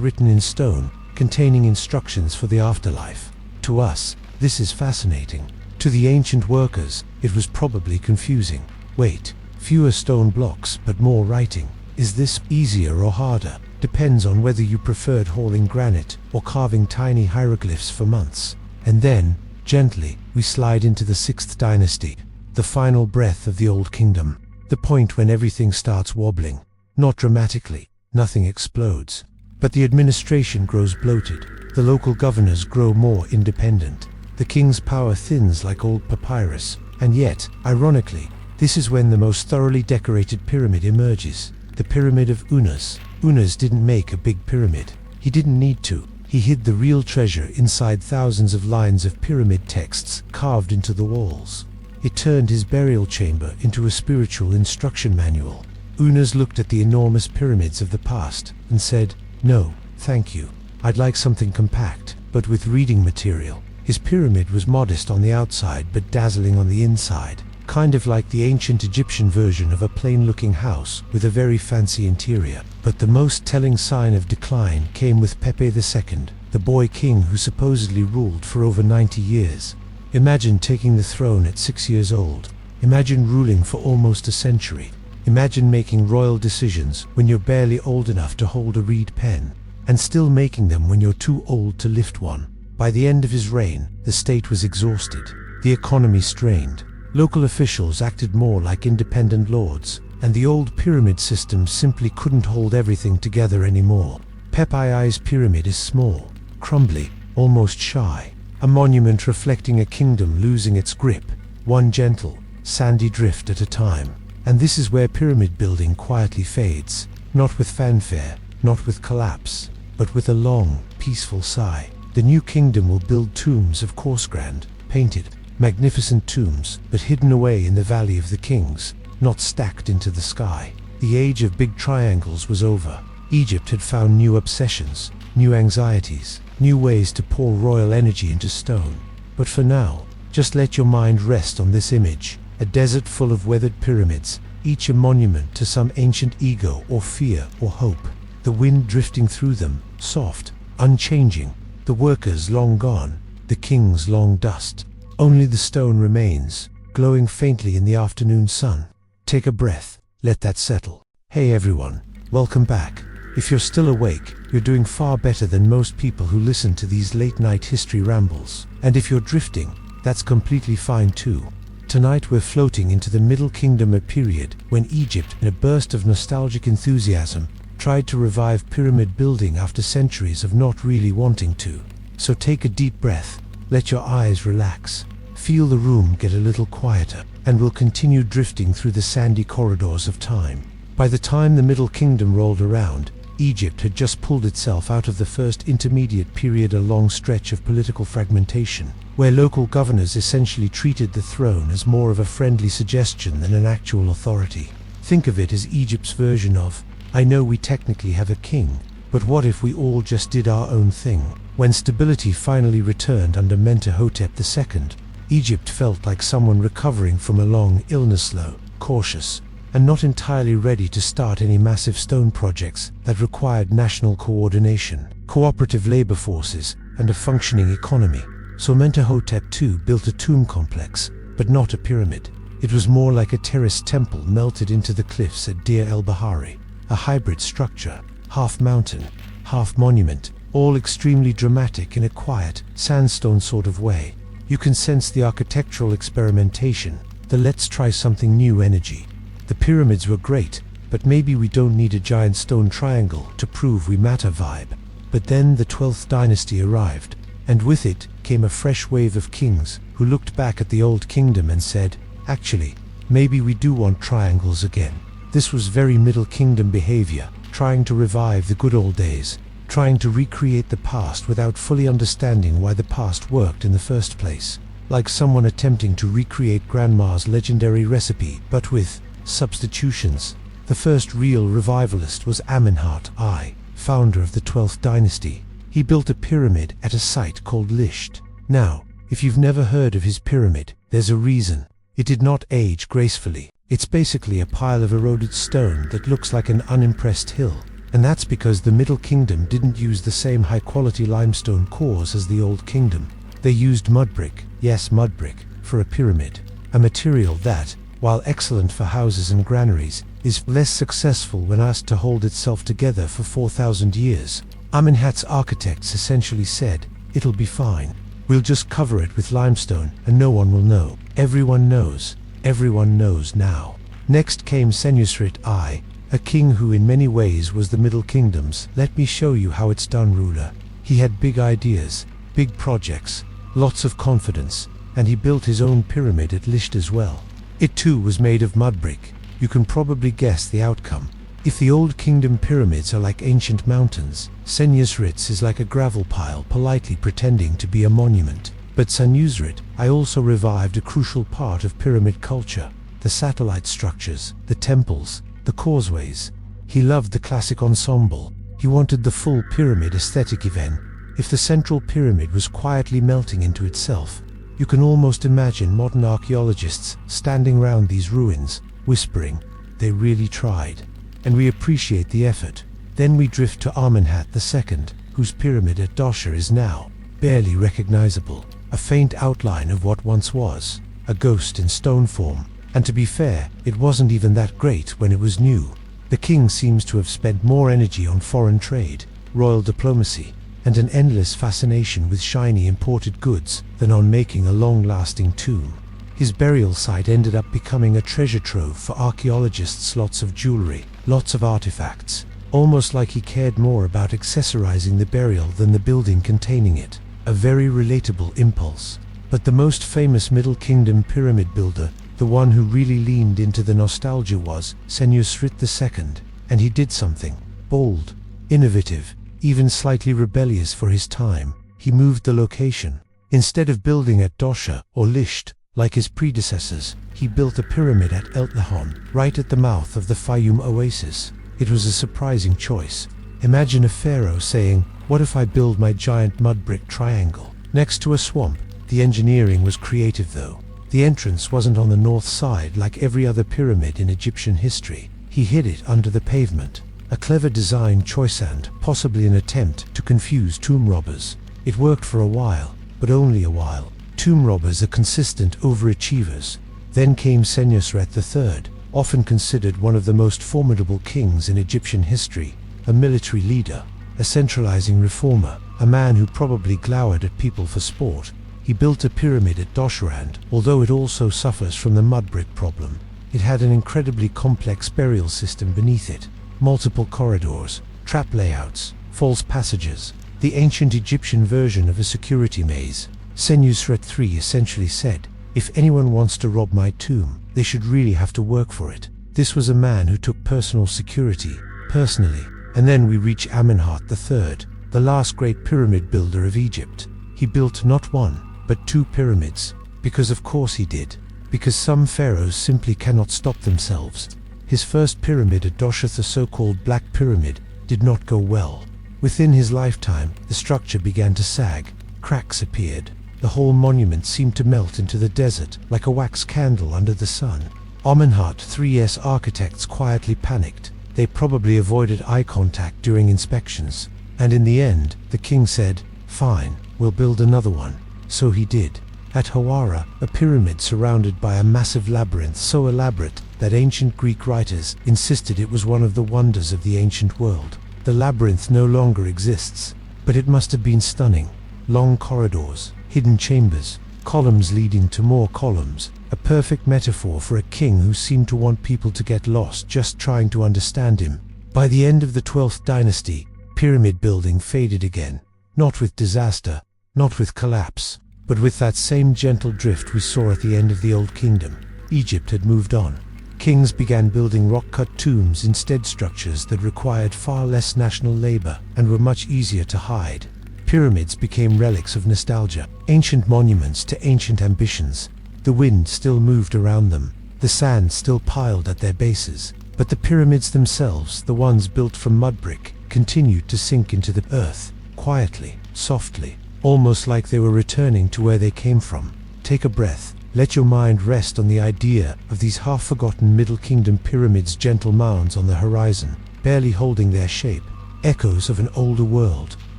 written in stone, containing instructions for the afterlife. To us, this is fascinating. To the ancient workers, it was probably confusing. Wait, fewer stone blocks but more writing. Is this easier or harder? Depends on whether you preferred hauling granite or carving tiny hieroglyphs for months. And then, gently, we slide into the 6th dynasty, the final breath of the Old Kingdom. The point when everything starts wobbling. Not dramatically, nothing explodes. But the administration grows bloated. The local governors grow more independent. The king's power thins like old papyrus. And yet, ironically, this is when the most thoroughly decorated pyramid emerges. The Pyramid of Unas. Unas didn't make a big pyramid. He didn't need to. He hid the real treasure inside thousands of lines of pyramid texts carved into the walls. It turned his burial chamber into a spiritual instruction manual. Unas looked at the enormous pyramids of the past and said, "No, thank you. I'd like something compact, but with reading material." His pyramid was modest on the outside but dazzling on the inside, kind of like the ancient Egyptian version of a plain-looking house with a very fancy interior. But the most telling sign of decline came with Pepe II, the boy king who supposedly ruled for over 90 years. Imagine taking the throne at 6 years old. Imagine ruling for almost a century. Imagine making royal decisions when you're barely old enough to hold a reed pen, and still making them when you're too old to lift one. By the end of his reign, the state was exhausted, the economy strained. Local officials acted more like independent lords, and the old pyramid system simply couldn't hold everything together anymore. Pepe's pyramid is small, crumbly, almost shy. A monument reflecting a kingdom losing its grip, one gentle, sandy drift at a time. And this is where pyramid building quietly fades, not with fanfare, not with collapse, but with a long, peaceful sigh. The new kingdom will build tombs of course grand, painted, magnificent tombs, but hidden away in the Valley of the Kings, not stacked into the sky. The age of big triangles was over. Egypt had found new obsessions, new anxieties, new ways to pour royal energy into stone. But for now, just let your mind rest on this image, a desert full of weathered pyramids, each a monument to some ancient ego or fear or hope. The wind drifting through them, soft, unchanging, the workers long gone, the kings long dust. Only the stone remains, glowing faintly in the afternoon sun. Take a breath, let that settle. Hey everyone, welcome back. If you're still awake, you're doing far better than most people who listen to these late-night history rambles. And if you're drifting, that's completely fine too. Tonight we're floating into the Middle Kingdom, a period when Egypt, in a burst of nostalgic enthusiasm, tried to revive pyramid building after centuries of not really wanting to. So take a deep breath, let your eyes relax, feel the room get a little quieter, and we'll continue drifting through the sandy corridors of time. By the time the Middle Kingdom rolled around, Egypt had just pulled itself out of the first intermediate period, a long stretch of political fragmentation, where local governors essentially treated the throne as more of a friendly suggestion than an actual authority. Think of it as Egypt's version of, I know we technically have a king, but what if we all just did our own thing? When stability finally returned under Mentuhotep II, Egypt felt like someone recovering from a long illness, slow, cautious, and not entirely ready to start any massive stone projects that required national coordination, cooperative labor forces, and a functioning economy. So Mentuhotep II built a tomb complex, but not a pyramid. It was more like a terraced temple melted into the cliffs at Deir el-Bahari, a hybrid structure, half mountain, half monument, all extremely dramatic in a quiet, sandstone sort of way. You can sense the architectural experimentation, the let's try something new energy. The pyramids were great, but maybe we don't need a giant stone triangle to prove we matter vibe. But then the 12th dynasty arrived, and with it came a fresh wave of kings who looked back at the old kingdom and said, actually, maybe we do want triangles again. This was very Middle Kingdom behavior, trying to revive the good old days, trying to recreate the past without fully understanding why the past worked in the first place. Like someone attempting to recreate grandma's legendary recipe, but with substitutions. The first real revivalist was Amenhotep I, founder of the 12th dynasty. He built a pyramid at a site called Lisht. Now, if you've never heard of his pyramid, there's a reason. It did not age gracefully. It's basically a pile of eroded stone that looks like an unimpressed hill. And that's because the Middle Kingdom didn't use the same high-quality limestone cores as the Old Kingdom. They used mud brick, yes mud brick, for a pyramid. A material that, while excellent for houses and granaries, is less successful when asked to hold itself together for 4,000 years. Amenhotep's architects essentially said, "It'll be fine. We'll just cover it with limestone and no one will know." Everyone knows. Everyone knows now. Next came Senusrit I, a king who in many ways was the Middle Kingdom's "let me show you how it's done" ruler. He had big ideas, big projects, lots of confidence, and he built his own pyramid at Lisht as well. It too was made of mud brick. You can probably guess the outcome. If the Old Kingdom pyramids are like ancient mountains, Senusrit's is like a gravel pile politely pretending to be a monument. But Senusrit I also revived a crucial part of pyramid culture: the satellite structures, the temples, the causeways. He loved the classic ensemble. He wanted the full pyramid aesthetic event. If the central pyramid was quietly melting into itself, you can almost imagine modern archaeologists standing round these ruins, whispering, "They really tried." And we appreciate the effort. Then we drift to Amenhotep II, whose pyramid at Dosha is now barely recognizable, a faint outline of what once was, a ghost in stone form. And to be fair, it wasn't even that great when it was new. The king seems to have spent more energy on foreign trade, royal diplomacy, and an endless fascination with shiny imported goods than on making a long-lasting tomb. His burial site ended up becoming a treasure trove for archaeologists: lots of jewelry, lots of artifacts, almost like he cared more about accessorizing the burial than the building containing it. A very relatable impulse. But the most famous Middle Kingdom pyramid builder, the one who really leaned into the nostalgia, was Senusrit II, and he did something bold, innovative, even slightly rebellious for his time. He moved the location. Instead of building at Dosha or Lisht, like his predecessors, he built a pyramid at Eltlahon, right at the mouth of the Fayum oasis. It was a surprising choice. Imagine a pharaoh saying, "What if I build my giant mud brick triangle next to a swamp?" The engineering was creative though. The entrance wasn't on the north side like every other pyramid in Egyptian history. He hid it under the pavement. A clever design choice and possibly an attempt to confuse tomb robbers. It worked for a while, but only a while. Tomb robbers are consistent overachievers. Then came Senusret III, often considered one of the most formidable kings in Egyptian history, a military leader, a centralizing reformer, a man who probably glowered at people for sport. He built a pyramid at Doshrand, although it also suffers from the mud brick problem. It had an incredibly complex burial system beneath it, multiple corridors, trap layouts, false passages, the ancient Egyptian version of a security maze. Senusret III essentially said, "If anyone wants to rob my tomb, they should really have to work for it." This was a man who took personal security, personally. And then we reach Amenhotep III, the last great pyramid builder of Egypt. He built not one, but two pyramids. Because of course he did. Because some pharaohs simply cannot stop themselves. His first pyramid at Dosha, the so-called Black Pyramid, did not go well. Within his lifetime, the structure began to sag. Cracks appeared. The whole monument seemed to melt into the desert like a wax candle under the sun. Amenhotep III's architects quietly panicked. They probably avoided eye contact during inspections. And in the end, the king said, "Fine, we'll build another one." So he did. At Hawara, a pyramid surrounded by a massive labyrinth so elaborate that ancient Greek writers insisted it was one of the wonders of the ancient world. The labyrinth no longer exists, but it must have been stunning. Long corridors, hidden chambers, columns leading to more columns, a perfect metaphor for a king who seemed to want people to get lost just trying to understand him. By the end of the 12th dynasty, pyramid building faded again. Not with disaster, not with collapse, but with that same gentle drift we saw at the end of the Old Kingdom. Egypt had moved on. Kings began building rock-cut tombs instead, structures that required far less national labor and were much easier to hide. Pyramids became relics of nostalgia, ancient monuments to ancient ambitions. The wind still moved around them, the sand still piled at their bases, but the pyramids themselves, the ones built from mud brick, continued to sink into the earth, quietly, softly, almost like they were returning to where they came from. Take a breath, Let your mind rest on the idea of these half-forgotten Middle Kingdom pyramids, gentle mounds on the horizon, barely holding their shape, echoes of an older world.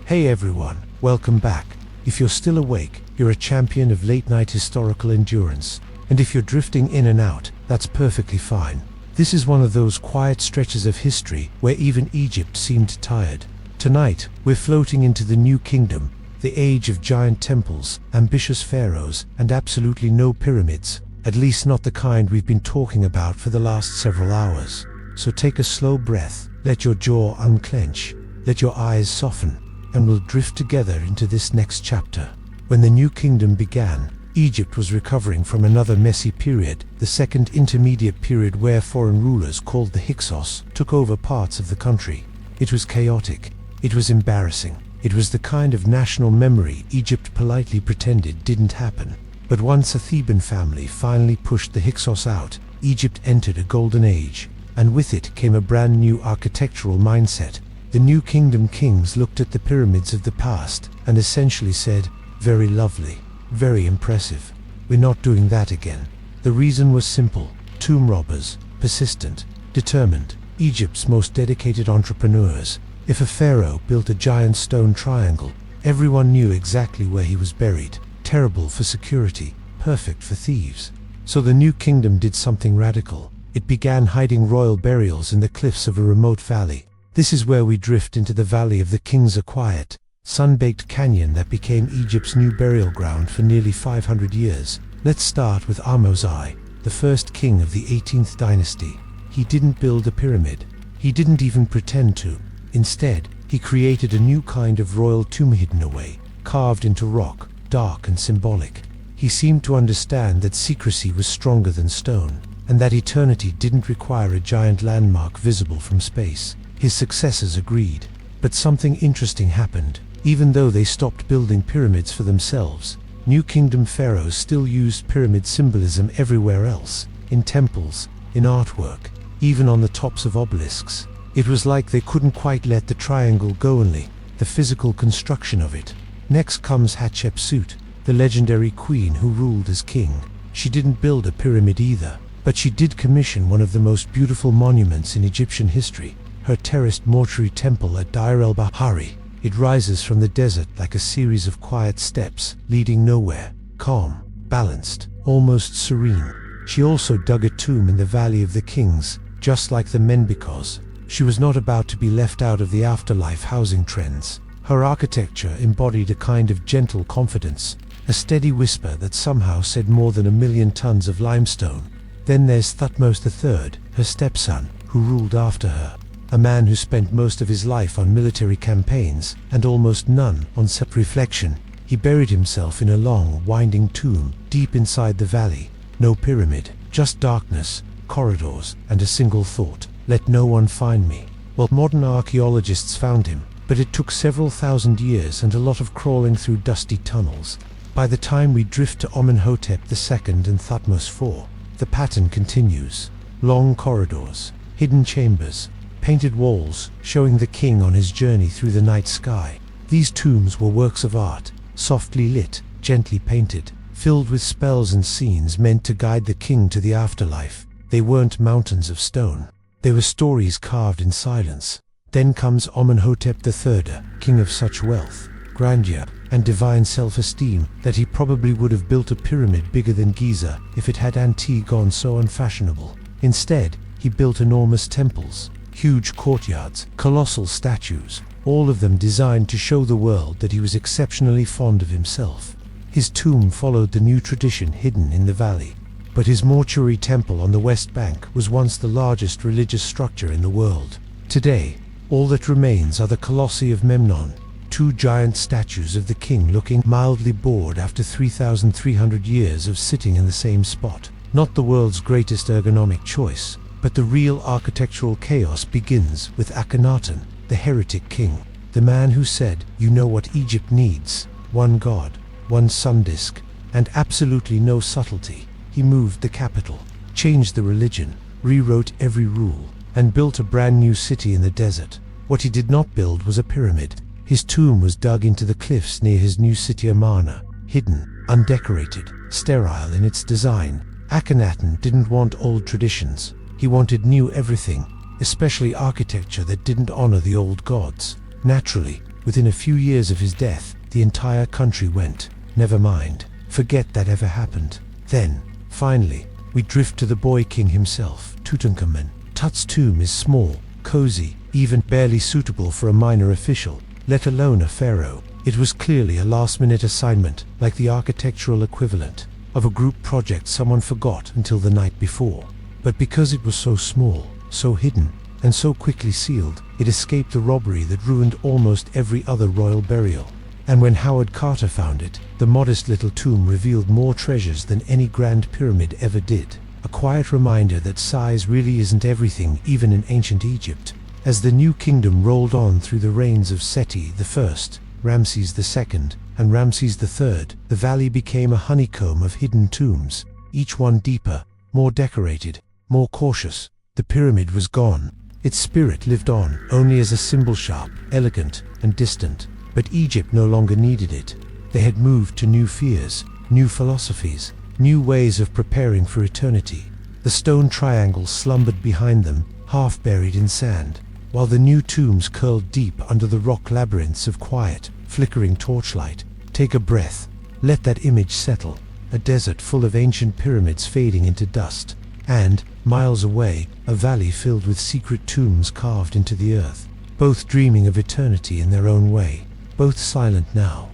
Hey everyone, welcome back. If you're still awake, you're a champion of late-night historical endurance. And if you're drifting in and out, that's perfectly fine. This is one of those quiet stretches of history where even Egypt seemed tired. Tonight, we're floating into the New Kingdom, the age of giant temples, ambitious pharaohs, and absolutely no pyramids, at least not the kind we've been talking about for the last several hours. So take a slow breath, let your jaw unclench, let your eyes soften, and we'll drift together into this next chapter. When the New Kingdom began, Egypt was recovering from another messy period, the second intermediate period where foreign rulers called the Hyksos took over parts of the country. It was chaotic, it was embarrassing, it was the kind of national memory Egypt politely pretended didn't happen. But once a Theban family finally pushed the Hyksos out, Egypt entered a golden age, and with it came a brand new architectural mindset. The New Kingdom kings looked at the pyramids of the past and essentially said, "Very lovely. Very impressive. We're not doing that again." The reason was simple: tomb robbers, persistent, determined, Egypt's most dedicated entrepreneurs. If a pharaoh built a giant stone triangle, everyone knew exactly where he was buried. Terrible for security, perfect for thieves. So the New Kingdom did something radical. It began hiding royal burials in the cliffs of a remote valley. This is where we drift into the Valley of the Kings, a quiet, sun-baked canyon that became Egypt's new burial ground for nearly 500 years. Let's start with Ahmose, the first king of the 18th dynasty. He didn't build a pyramid. He didn't even pretend to. Instead, he created a new kind of royal tomb hidden away, carved into rock, dark and symbolic. He seemed to understand that secrecy was stronger than stone, and that eternity didn't require a giant landmark visible from space. His successors agreed. But something interesting happened. Even though they stopped building pyramids for themselves, New Kingdom pharaohs still used pyramid symbolism everywhere else, in temples, in artwork, even on the tops of obelisks. It was like they couldn't quite let the triangle go, only the physical construction of it. Next comes Hatshepsut, the legendary queen who ruled as king. She didn't build a pyramid either, but she did commission one of the most beautiful monuments in Egyptian history, her terraced mortuary temple at Deir el-Bahari. It rises from the desert like a series of quiet steps, leading nowhere, calm, balanced, almost serene. She also dug a tomb in the Valley of the Kings, just like the men, because she was not about to be left out of the afterlife housing trends. Her architecture embodied a kind of gentle confidence, a steady whisper that somehow said more than 1,000,000 tons of limestone. Then there's Thutmose III, her stepson, who ruled after her. A man who spent most of his life on military campaigns and almost none on self-reflection. He buried himself in a long, winding tomb deep inside the valley. No pyramid, just darkness, corridors, and a single thought: let no one find me. Well, modern archaeologists found him, but it took several thousand years and a lot of crawling through dusty tunnels. By the time we drift to Amenhotep II and Thutmose IV, the pattern continues. Long corridors, hidden chambers, painted walls showing the king on his journey through the night sky. These tombs were works of art, softly lit, gently painted, filled with spells and scenes meant to guide the king to the afterlife. They weren't mountains of stone. They were stories carved in silence. Then comes Amenhotep III, king of such wealth, grandeur, and divine self-esteem that he probably would have built a pyramid bigger than Giza if it hadn't gone so unfashionable. Instead, he built enormous temples, huge courtyards, colossal statues, all of them designed to show the world that he was exceptionally fond of himself. His tomb followed the new tradition hidden in the valley, but his mortuary temple on the West Bank was once the largest religious structure in the world. Today, all that remains are the Colossi of Memnon, two giant statues of the king looking mildly bored after 3,300 years of sitting in the same spot. Not the world's greatest ergonomic choice, but the real architectural chaos begins with Akhenaten, the heretic king, the man who said, "You know what Egypt needs: one god, one sun disk, and absolutely no subtlety." He moved the capital, changed the religion, rewrote every rule, and built a brand new city in the desert. What he did not build was a pyramid. His tomb was dug into the cliffs near his new city Amarna, hidden, undecorated, sterile in its design. Akhenaten didn't want old traditions. He wanted new everything, especially architecture that didn't honor the old gods. Naturally, within a few years of his death, the entire country went, "Never mind, forget that ever happened." Then, finally, we drift to the boy king himself, Tutankhamun. Tut's tomb is small, cozy, even barely suitable for a minor official, let alone a pharaoh. It was clearly a last-minute assignment, like the architectural equivalent of a group project someone forgot until the night before. But because it was so small, so hidden, and so quickly sealed, it escaped the robbery that ruined almost every other royal burial. And when Howard Carter found it, the modest little tomb revealed more treasures than any grand pyramid ever did. A quiet reminder that size really isn't everything, even in ancient Egypt. As the new kingdom rolled on through the reigns of Seti I, Ramses II, and Ramses III, the valley became a honeycomb of hidden tombs, each one deeper, more decorated, more cautious. The pyramid was gone. Its spirit lived on, only as a symbol, sharp, elegant, and distant. But Egypt no longer needed it. They had moved to new fears, new philosophies, new ways of preparing for eternity. The stone triangles slumbered behind them, half buried in sand, while the new tombs curled deep under the rock labyrinths of quiet, flickering torchlight. Take a breath. Let that image settle. A desert full of ancient pyramids fading into dust. And, miles away, a valley filled with secret tombs carved into the earth, both dreaming of eternity in their own way, both silent now,